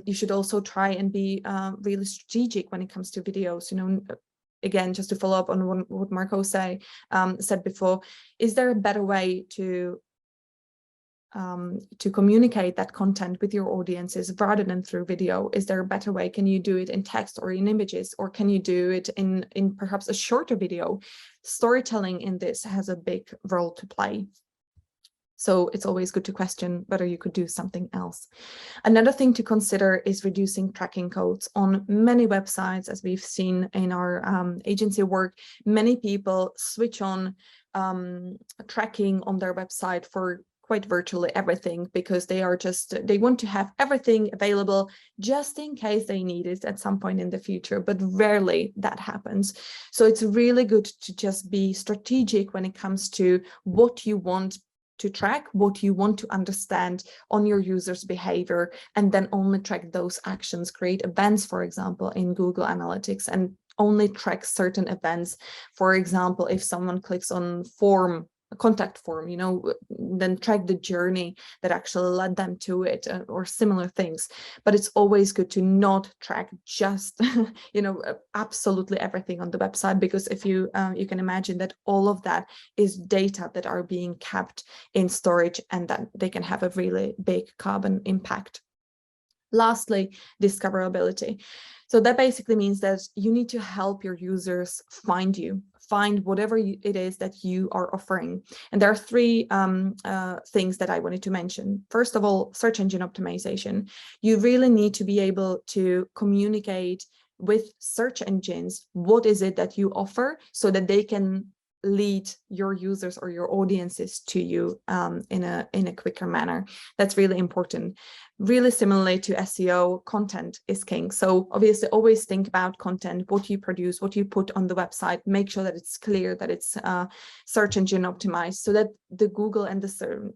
You should also try and be really strategic when it comes to videos. You know, again, just to follow up on what Marco said before, is there a better way to communicate that content with your audiences rather than through video? Is there a better way? Can you do it in text or in images, or can you do it in perhaps a shorter video? Storytelling in this has a big role to play. So it's always good to question whether you could do something else. Another thing to consider is reducing tracking codes. On many websites, as we've seen in our agency work, many people switch on tracking on their website for quite virtually everything, because they want to have everything available just in case they need it at some point in the future, but rarely that happens. So it's really good to just be strategic when it comes to what you want to track, what you want to understand on your users' behavior, and then only track those actions. Create events, for example, in Google Analytics, and only track certain events. For example, if someone clicks on a contact form, you know, then track the journey that actually led them to it, or similar things. But it's always good to not track just, you know, absolutely everything on the website, because if you can imagine that all of that is data that are being kept in storage, and that they can have a really big carbon impact. Lastly, discoverability. So that basically means that you need to help your users find whatever it is that you are offering. And there are 3 things that I wanted to mention. First of all, search engine optimization. You really need to be able to communicate with search engines what is it that you offer, so that they can lead your users or your audiences to you in a quicker manner. That's really important. Really similarly to SEO, content is king. So obviously always think about content, what you produce, what you put on the website, make sure that it's clear, that it's search engine optimized, so that the Google and the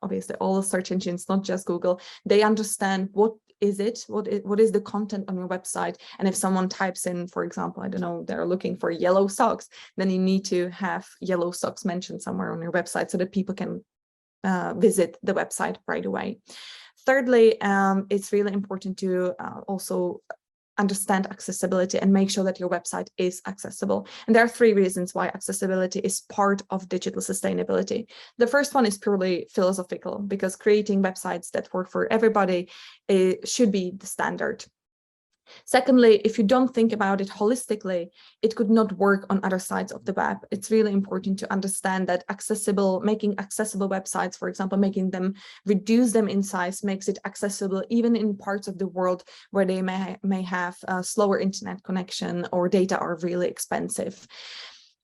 obviously all the search engines, not just Google, they understand what is the content on your website. And if someone types in, for example, I don't know, they're looking for yellow socks, then you need to have yellow socks mentioned somewhere on your website so that people can visit the website right away. Thirdly, it's really important to also understand accessibility and make sure that your website is accessible. And there are 3 reasons why accessibility is part of digital sustainability. The first one is purely philosophical, because creating websites that work for everybody should be the standard. Secondly, if you don't think about it holistically, it could not work on other sides of the web. It's really important to understand that making accessible websites, for example, reduce them in size, makes it accessible even in parts of the world where they may have a slower internet connection or data are really expensive.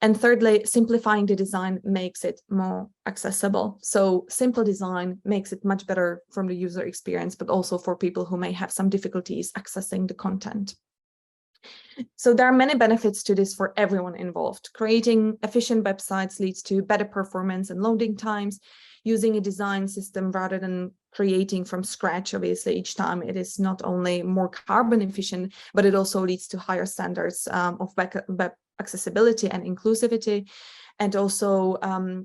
And thirdly, simplifying the design makes it more accessible. So simple design makes it much better from the user experience, but also for people who may have some difficulties accessing the content. So there are many benefits to this for everyone involved. Creating efficient websites leads to better performance and loading times. Using a design system rather than creating from scratch, obviously, each time it is not only more carbon efficient, but it also leads to higher standards of web accessibility and inclusivity. And also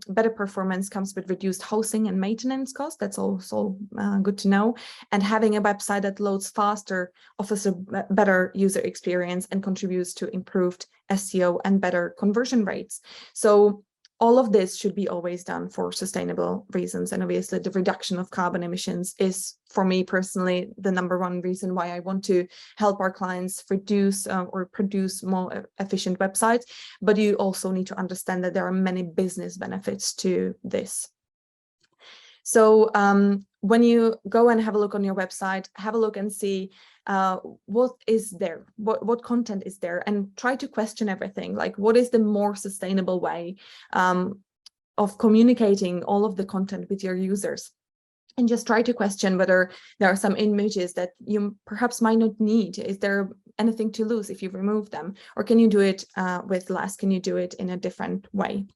better performance comes with reduced hosting and maintenance costs. That's also good to know. And having a website that loads faster offers a better user experience and contributes to improved SEO and better conversion rates. So all of this should be always done for sustainable reasons. And obviously the reduction of carbon emissions is, for me personally, the #1 reason why I want to help our clients reduce or produce more efficient websites. But you also need to understand that there are many business benefits to this. So when you go and have a look on your website, have a look and see what is there, what content is there, and try to question everything. Like, what is the more sustainable way of communicating all of the content with your users? And just try to question whether there are some images that you perhaps might not need. Is there anything to lose if you remove them? Or can you do it with less? Can you do it in a different way?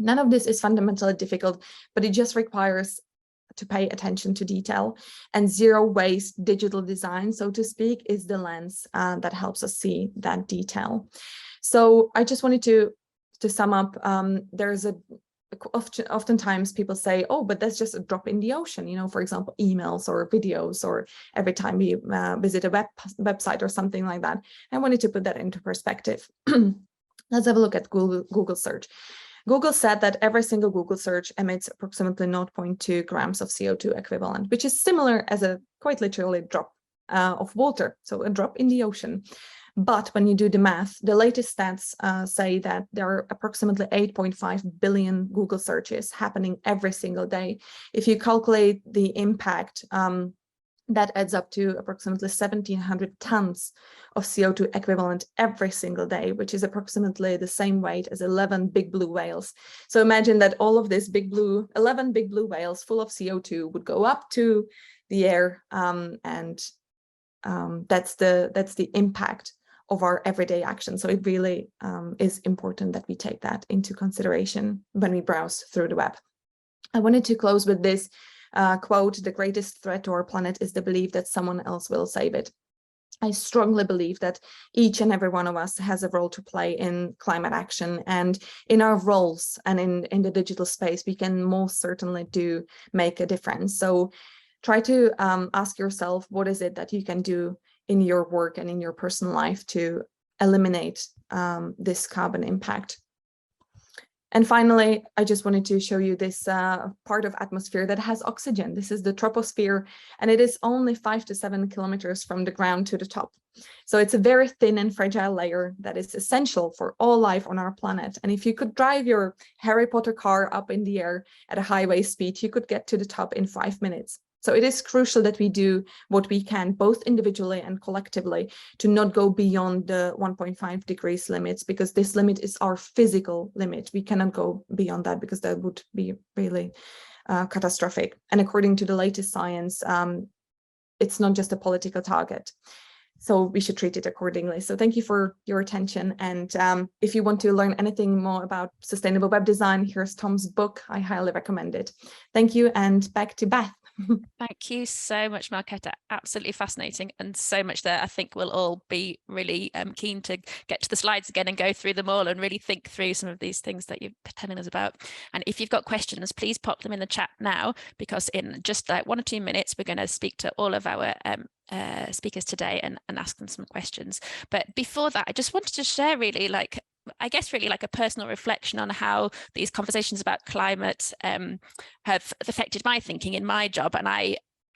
None of this is fundamentally difficult, but it just requires to pay attention to detail. And zero waste digital design, so to speak, is the lens that helps us see that detail. So I just wanted to sum up. There's oftentimes people say, oh, but that's just a drop in the ocean, you know, for example, emails or videos, or every time we visit a website or something like that. I wanted to put that into perspective. Let's have a look at Google search. Google said that every single Google search emits approximately 0.2 grams of CO2 equivalent, which is similar as a quite literally drop of water, so a drop in the ocean. But when you do the math, the latest stats say that there are approximately 8.5 billion Google searches happening every single day. If you calculate the impact, that adds up to approximately 1,700 tons of CO2 equivalent every single day, which is approximately the same weight as 11 big blue whales. So imagine that all of this 11 big blue whales full of CO2 would go up to the air, and that's the impact of our everyday action. So it really is important that we take that into consideration when we browse through the web. I wanted to close with this quote: "The greatest threat to our planet is the belief that someone else will save it." I strongly believe that each and every one of us has a role to play in climate action, and in our roles and in the digital space, we can most certainly make a difference. So try to ask yourself, what is it that you can do in your work and in your personal life to eliminate this carbon impact? And finally, I just wanted to show you this part of atmosphere that has oxygen. This is the troposphere, and it is only 5 to 7 kilometers from the ground to the top. So it's a very thin and fragile layer that is essential for all life on our planet. And if you could drive your Harry Potter car up in the air at a highway speed, you could get to the top in 5 minutes. So it is crucial that we do what we can, both individually and collectively, to not go beyond the 1.5 degrees limits, because this limit is our physical limit. We cannot go beyond that, because that would be really catastrophic. And according to the latest science, it's not just a political target. So we should treat it accordingly. So thank you for your attention. And if you want to learn anything more about sustainable web design, here's Tom's book. I highly recommend it. Thank you, and back to Beth. Thank you so much, Marketa. Absolutely fascinating, and so much there. I think we'll all be really keen to get to the slides again and go through them all and really think through some of these things that you're telling us about. And if you've got questions, please pop them in the chat now, because in just like 1 or 2 minutes, we're going to speak to all of our speakers today and ask them some questions. But before that, I just wanted to share really like a personal reflection on how these conversations about climate have affected my thinking in my job. And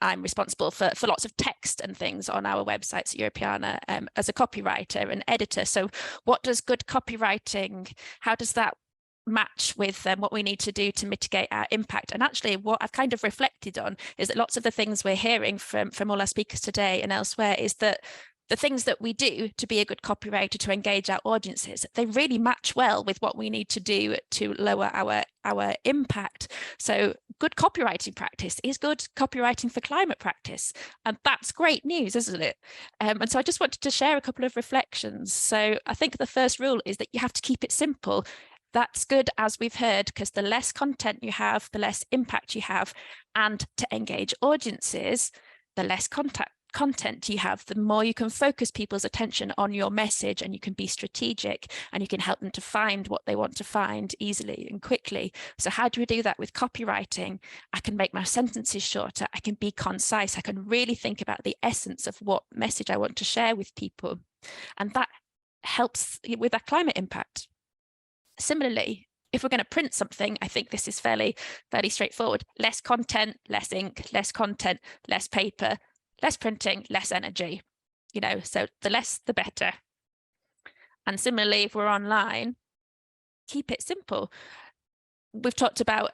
I'm responsible for lots of text and things on our websites at Europeana as a copywriter and editor. So what does good copywriting, how does that match with what we need to do to mitigate our impact? And actually what I've kind of reflected on is that lots of the things we're hearing from all our speakers today and elsewhere is that the things that we do to be a good copywriter, to engage our audiences, they really match well with what we need to do to lower our impact. So good copywriting practice is good copywriting for climate practice. And that's great news, isn't it? And so I just wanted to share a couple of reflections. So I think the first rule is that you have to keep it simple. That's good, as we've heard, because the less content you have, the less impact you have. And to engage audiences, the less content you have, the more you can focus people's attention on your message, and you can be strategic, and you can help them to find what they want to find easily and quickly. So how do we do that with copywriting? I can make my sentences shorter. I can be concise. I can really think about the essence of what message I want to share with people. And that helps with that climate impact. Similarly, if we're going to print something, I think this is fairly straightforward. Less content, less ink, less content, less paper, less printing, less energy, so the less, the better. And similarly, if we're online, keep it simple. We've talked about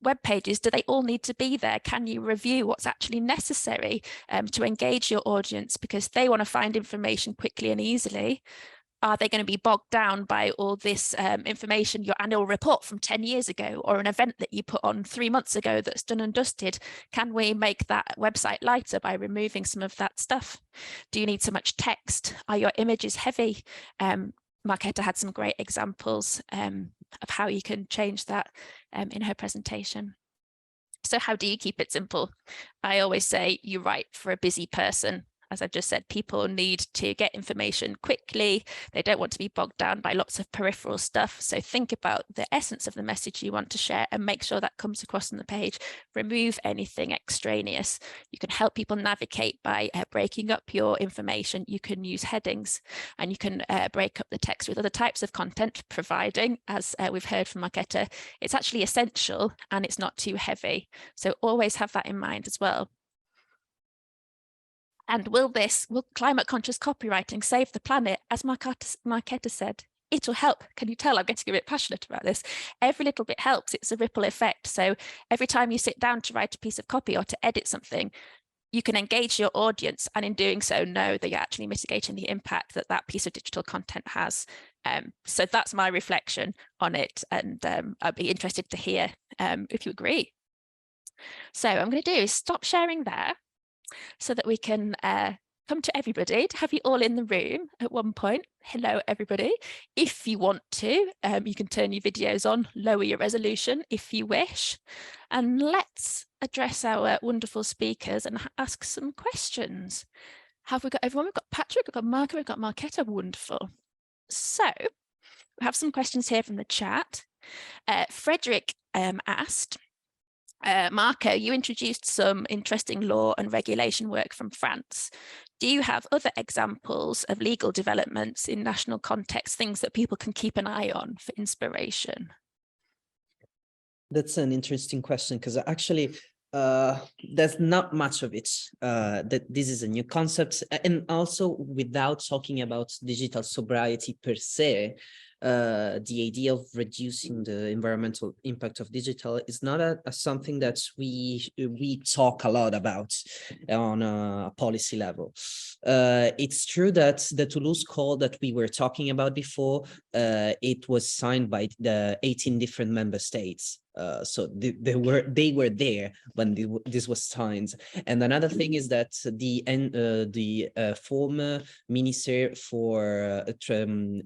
web pages. Do they all need to be there? Can you review what's actually necessary to engage your audience, because they want to find information quickly and easily? Are they going to be bogged down by all this information, your annual report from 10 years ago, or an event that you put on 3 months ago that's done and dusted? Can we make that website lighter by removing some of that stuff? Do you need so much text? Are your images heavy? Marketa had some great examples of how you can change that in her presentation. So how do you keep it simple? I always say you write for a busy person. As I've just said, people need to get information quickly. They don't want to be bogged down by lots of peripheral stuff. So think about the essence of the message you want to share and make sure that comes across on the page. Remove anything extraneous. You can help people navigate by breaking up your information. You can use headings, and you can break up the text with other types of content, providing, as we've heard from Marketa, it's actually essential and it's not too heavy. So always have that in mind as well. And will climate conscious copywriting save the planet? As Marketa said, it'll help. Can you tell I'm getting a bit passionate about this? Every little bit helps. It's a ripple effect. So every time you sit down to write a piece of copy or to edit something, you can engage your audience, and in doing so know that you're actually mitigating the impact that that piece of digital content has. So that's my reflection on it, and I'd be interested to hear if you agree. So what I'm going to do is stop sharing there, so that we can come to everybody, to have you all in the room at one point. Hello, everybody. If you want to, you can turn your videos on, lower your resolution if you wish. And let's address our wonderful speakers and ask some questions. Have we got everyone? We've got Patrick, we've got Marco, we've got Marketa. Wonderful. So we have some questions here from the chat. Frederick asked, Marco, you introduced some interesting law and regulation work from France. Do you have other examples of legal developments in national context, things that people can keep an eye on for inspiration? That's an interesting question, because actually there's not much of it. That this is a new concept, and also without talking about digital sobriety per se, the idea of reducing the environmental impact of digital is not something that we talk a lot about on a policy level. It's true that the Toulouse Call that we were talking about before, it was signed by the 18 different member states. So they were there when this was signed. And another thing is that the former minister for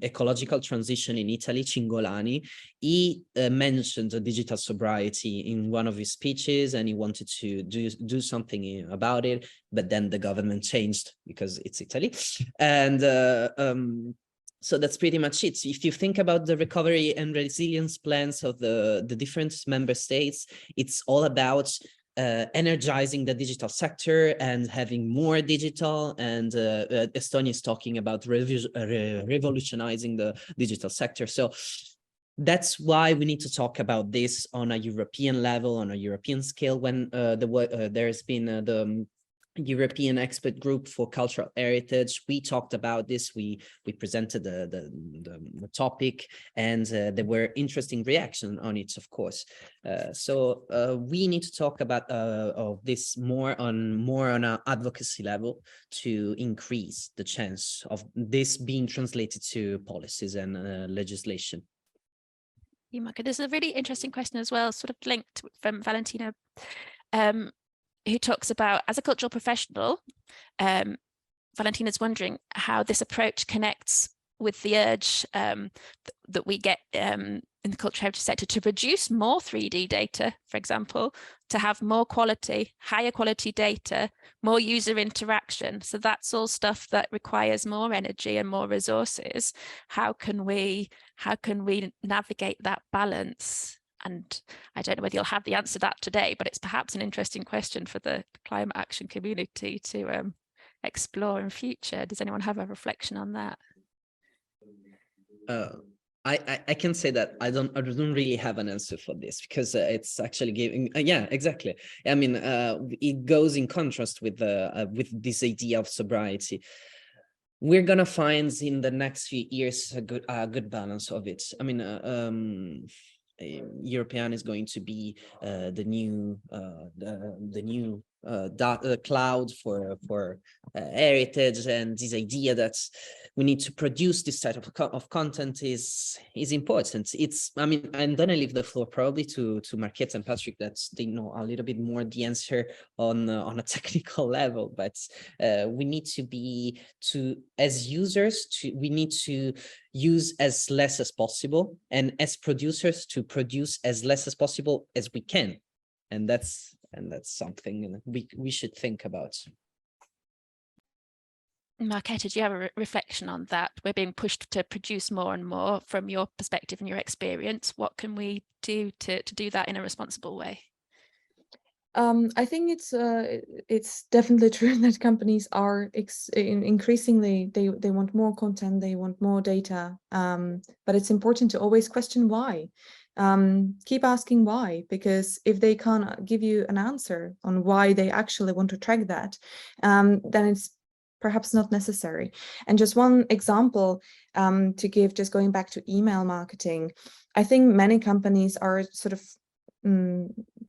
ecological transition in Italy, Cingolani, he mentioned digital sobriety in one of his speeches, and he wanted to do something about it, but then the government changed because it's Italy. And so that's pretty much it. So if you think about the recovery and resilience plans of the different member states, it's all about energizing the digital sector and having more digital. And Estonia is talking about revolutionizing the digital sector. So that's why we need to talk about this on a European level, on a European scale. When there's been the European expert group for cultural heritage, we talked about this. We presented the topic, and there were interesting reactions on it, of course. So we need to talk about of this more on an advocacy level to increase the chance of this being translated to policies and legislation. Marco, there's a really interesting question as well, sort of linked from Valentina, who talks about, as a cultural professional, Valentina's wondering how this approach connects with the urge that we get in the cultural heritage sector to produce more 3D data, for example, to have more quality, higher quality data, more user interaction. So that's all stuff that requires more energy and more resources. How can we navigate that balance? And I don't know whether you'll have the answer to that today, but it's perhaps an interesting question for the climate action community to explore in future. Does anyone have a reflection on that? I can say that I don't really have an answer for this, because it's actually giving yeah, exactly. I mean, it goes in contrast with this idea of sobriety. We're gonna find in the next few years a good balance of it. I mean, European is going to be the new cloud for heritage, and this idea that we need to produce this type of content is important. I mean, I'm gonna leave the floor probably to Marketa and Patrick, that they know a little bit more the answer on a technical level, but we need to be as users we need to use as less as possible, and as producers to produce as less as possible as we can, and that's something we should think about. Marketa, do you have a reflection on that? We're being pushed to produce more and more. From your perspective and your experience, what can we do to do that in a responsible way? I think it's definitely true that companies are increasingly they want more content, they want more data, but it's important to always question why. Keep asking why, because if they can't give you an answer on why they actually want to track that, then it's perhaps not necessary. And just one example to give, just going back to email marketing, I think many companies are sort of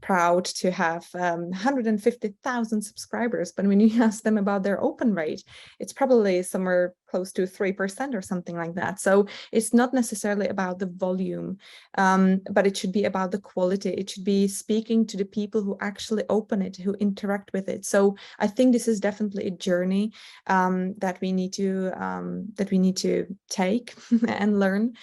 proud to have 150,000 subscribers, but when you ask them about their open rate, it's probably somewhere close to 3% or something like that. So it's not necessarily about the volume, but it should be about the quality. It should be speaking to the people who actually open it, who interact with it. So I think this is definitely a journey that we need to take and learn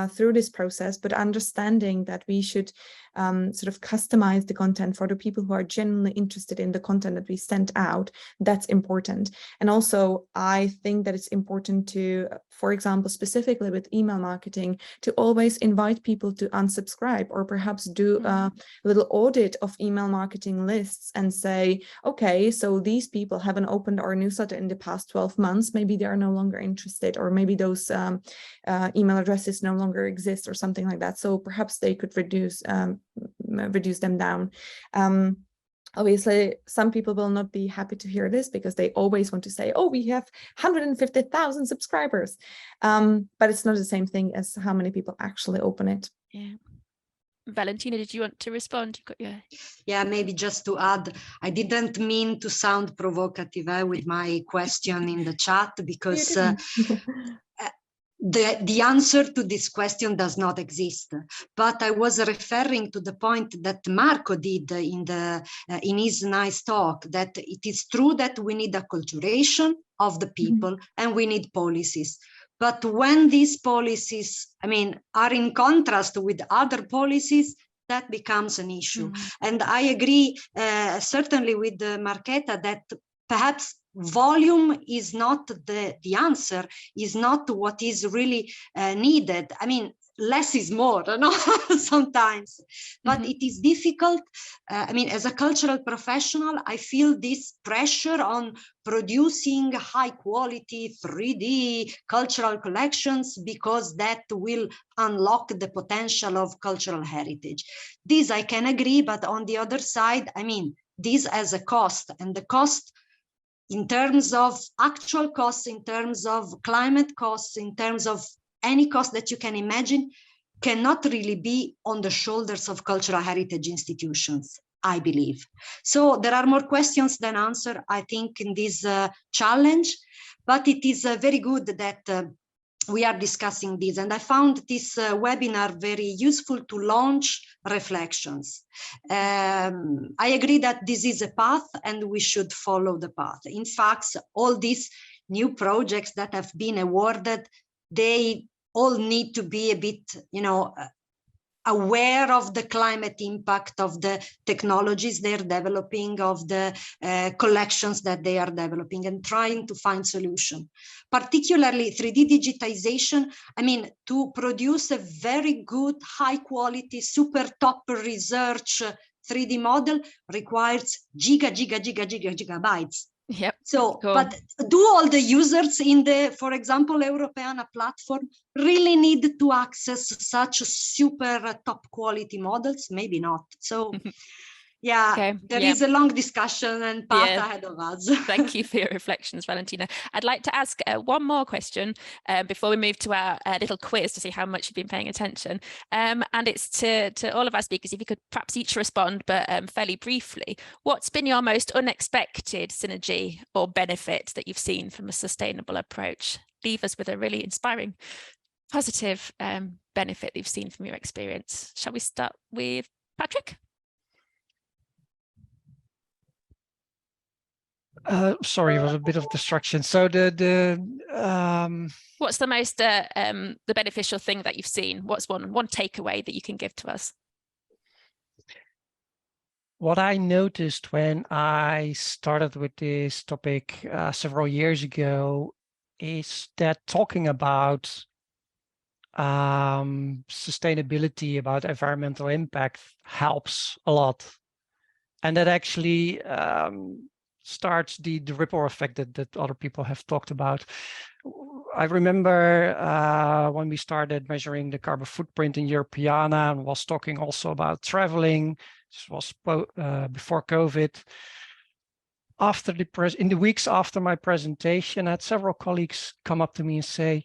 through this process, but understanding that we should sort of customize the content for the people who are genuinely interested in the content that we send out. That's important. And also, I think that it's important to, for example, specifically with email marketing, to always invite people to unsubscribe, or perhaps do a little audit of email marketing lists and say, okay, so these people haven't opened our newsletter in the past 12 months. Maybe they are no longer interested, or maybe those email addresses no longer exist, or something like that. So perhaps they could reduce them down. Obviously, some people will not be happy to hear this because they always want to say, oh, we have 150,000 subscribers. But it's not the same thing as how many people actually open it. Yeah. Valentina, did you want to respond? You've got your... Yeah, maybe just to add, I didn't mean to sound provocative with my question in the chat, because the answer to this question does not exist. But I was referring to the point that Marco did in his nice talk, that it is true that we need acculturation of the people and we need policies. But when these policies, I mean, are in contrast with other policies, that becomes an issue. And I agree certainly with Marketa that perhaps volume is not the answer, is not what is really needed. I mean, less is more, no? Sometimes, but it is difficult. I mean, as a cultural professional, I feel this pressure on producing high quality 3D cultural collections, because that will unlock the potential of cultural heritage. This I can agree, but on the other side, I mean, this has a cost, and the cost in terms of actual costs, in terms of climate costs, in terms of any cost that you can imagine, cannot really be on the shoulders of cultural heritage institutions, I believe. So there are more questions than answers, I think, in this challenge, but it is very good that we are discussing this, and I found this webinar very useful to launch reflections. I agree that this is a path and we should follow the path. In fact, all these new projects that have been awarded, they all need to be a bit, you know, aware of the climate impact of the technologies they're developing, of the collections that they are developing, and trying to find solution. Particularly 3D digitization, I mean, to produce a very good, high quality, super top research 3D model requires gigabytes. Yep. So, cool. But do all the users in the, for example, Europeana platform really need to access such super top quality models? Maybe not. So, yeah, okay. there is a long discussion and path ahead of us. Thank you for your reflections, Valentina. I'd like to ask one more question before we move to our little quiz to see how much you've been paying attention. And it's to all of our speakers, if you could perhaps each respond, but fairly briefly. What's been your most unexpected synergy or benefit that you've seen from a sustainable approach? Leave us with a really inspiring, positive benefit that you've seen from your experience. Shall we start with Patrick? Sorry, it was a bit of distraction. So what's the most the beneficial thing that you've seen? What's one takeaway that you can give to us? What I noticed when I started with this topic several years ago is that talking about sustainability, about environmental impact helps a lot. And that actually starts the ripple effect that other people have talked about. I remember when we started measuring the carbon footprint in Europeana and was talking also about traveling. This was before COVID. In the weeks after my presentation, I had several colleagues come up to me and say,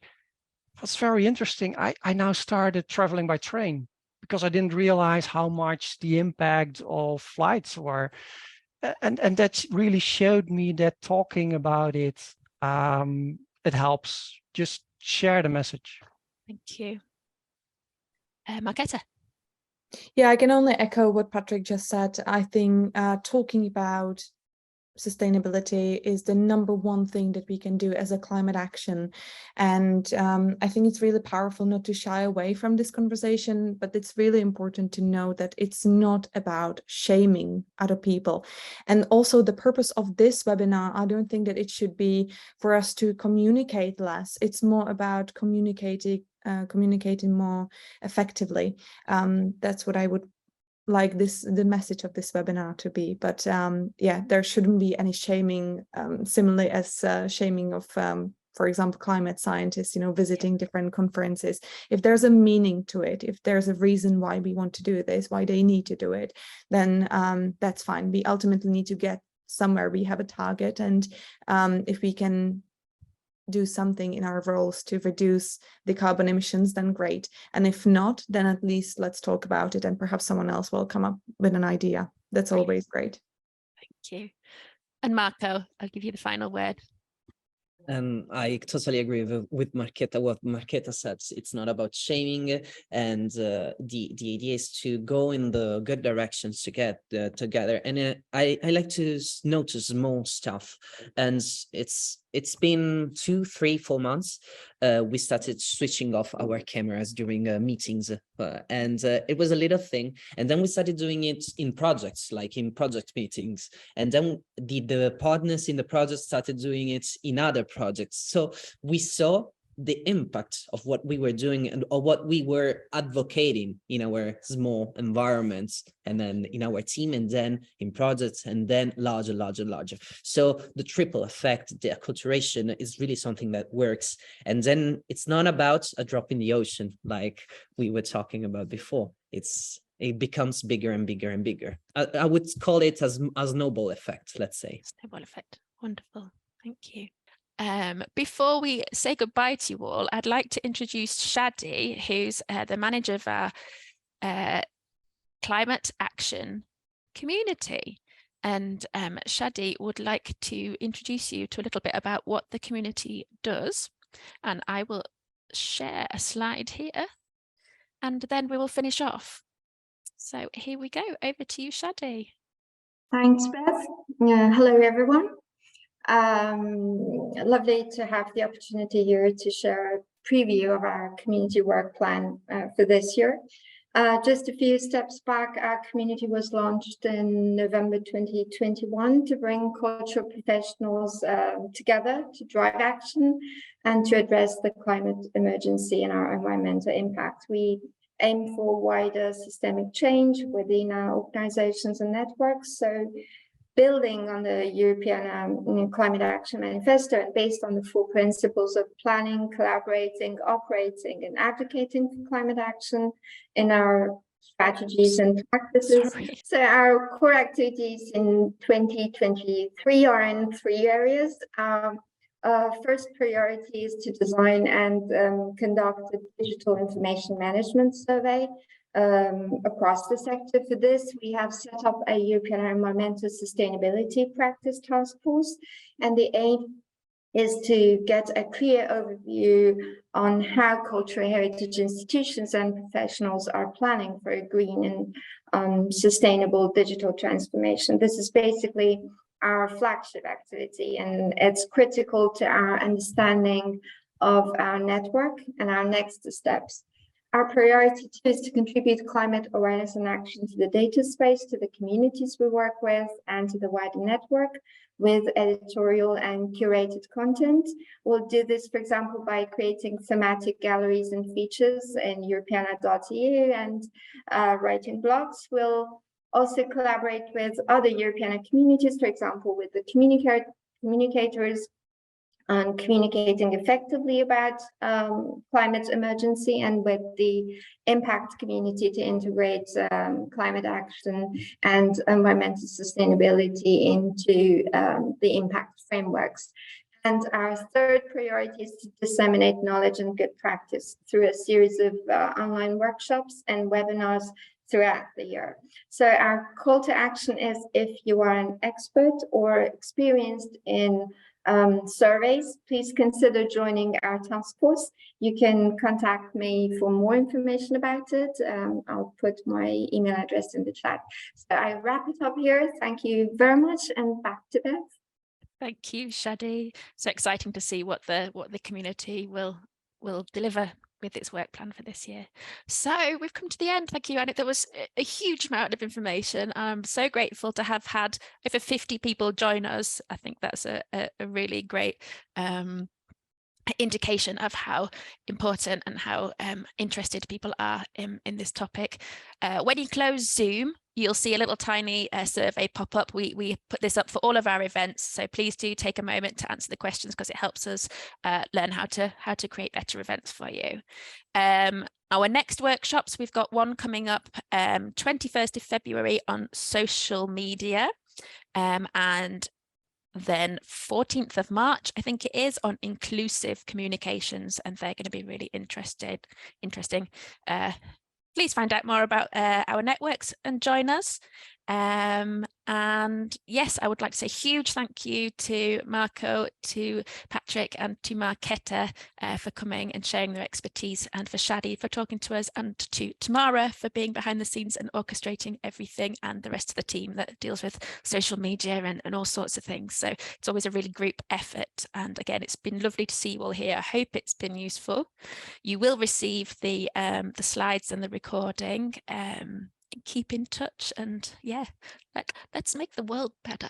"That's very interesting. I now started traveling by train because I didn't realize how much the impact of flights were." And that really showed me that talking about it, it helps. Just share the message. Thank you. Marketa. Yeah, I can only echo what Patrick just said. I think talking about sustainability is the #1 thing that we can do as a climate action. And I think it's really powerful not to shy away from this conversation, but it's really important to know that it's not about shaming other people. And also the purpose of this webinar, I don't think that it should be for us to communicate less. It's more about communicating more effectively. That's what I would like the message of this webinar to be. But yeah, there shouldn't be any shaming, similarly as shaming of for example, climate scientists, visiting different conferences. If there's a meaning to it, if there's a reason why we want to do this, why they need to do it, then that's fine. We ultimately need to get somewhere. We have a target, and if we can do something in our roles to reduce the carbon emissions, then great. And if not, then at least let's talk about it, and perhaps someone else will come up with an idea. That's always great. Thank you. And Marco, I'll give you the final word. I totally agree with Marketa, what Marketa said. It's not about shaming, and the idea is to go in the good directions to get together. And I like to notice more stuff, and it's been 2, 3, 4 months. We started switching off our cameras during meetings, and it was a little thing. And then we started doing it in projects, like in project meetings. And then the partners in the project started doing it in other projects. So we saw the impact of what we were doing or what we were advocating in our small environments, and then in our team, and then in projects, and then larger. So the triple effect, the acculturation, is really something that works. And then it's not about a drop in the ocean like we were talking about before. It becomes bigger and bigger and bigger. I would call it as a snowball effect, let's say. Snowball effect. Wonderful. Thank you. Before we say goodbye to you all, I'd like to introduce Shadi, who's the manager of our climate action community. And Shadi would like to introduce you to a little bit about what the community does. And I will share a slide here, and then we will finish off. So here we go. Over to you, Shadi. Thanks, Beth. Hello, everyone. Lovely to have the opportunity here to share a preview of our community work plan for this year. Just a few steps back, our community was launched in November 2021 to bring cultural professionals together to drive action and to address the climate emergency and our environmental impact. We aim for wider systemic change within our organizations and networks. So building on the European Climate Action Manifesto and based on the 4 principles of planning, collaborating, operating, and advocating for climate action in our strategies and practices. Sorry. So our core activities in 2023 are in 3 areas. First priority is to design and conduct a digital information management survey across the sector. For this, we have set up a European Environmental Sustainability Practice Task Force, and the aim is to get a clear overview on how cultural heritage institutions and professionals are planning for a green and sustainable digital transformation. This is basically our flagship activity, and it's critical to our understanding of our network and our next steps. Our priority too is to contribute climate awareness and action to the data space, to the communities we work with, and to the wider network with editorial and curated content. We'll do this, for example, by creating thematic galleries and features in Europeana.eu and writing blogs. We'll also collaborate with other European communities, for example, with the communicators on communicating effectively about climate emergency, and with the impact community to integrate climate action and environmental sustainability into the impact frameworks. And our third priority is to disseminate knowledge and good practice through a series of online workshops and webinars throughout the year. So our call to action is, if you are an expert or experienced in surveys, please consider joining our task force. You can contact me for more information about it. I'll put my email address in the chat. So I wrap it up here. Thank you very much, and back to Beth. Thank you, Shadi. So exciting to see what the community will deliver with its work plan for this year. So we've come to the end. Thank you, Anna. There was a huge amount of information. I'm so grateful to have had over 50 people join us. I think that's a really great indication of how important and how interested people are in this topic. When you close Zoom, you'll see a little tiny survey pop up. We put this up for all of our events, so please do take a moment to answer the questions, because it helps us learn how to create better events for you. Our next workshops, we've got one coming up 21st of February on social media, and then 14th of March, I think it is, on inclusive communications, and they're going to be really interesting. Please find out more about our networks and join us. And yes, I would like to say a huge thank you to Marco, to Patrick, and to Marketa for coming and sharing their expertise, and for Shadi for talking to us, and to Tamara for being behind the scenes and orchestrating everything, and the rest of the team that deals with social media and all sorts of things. So it's always a really group effort. And again, it's been lovely to see you all here. I hope it's been useful. You will receive the slides and the recording. Keep in touch, and yeah, let's make the world better.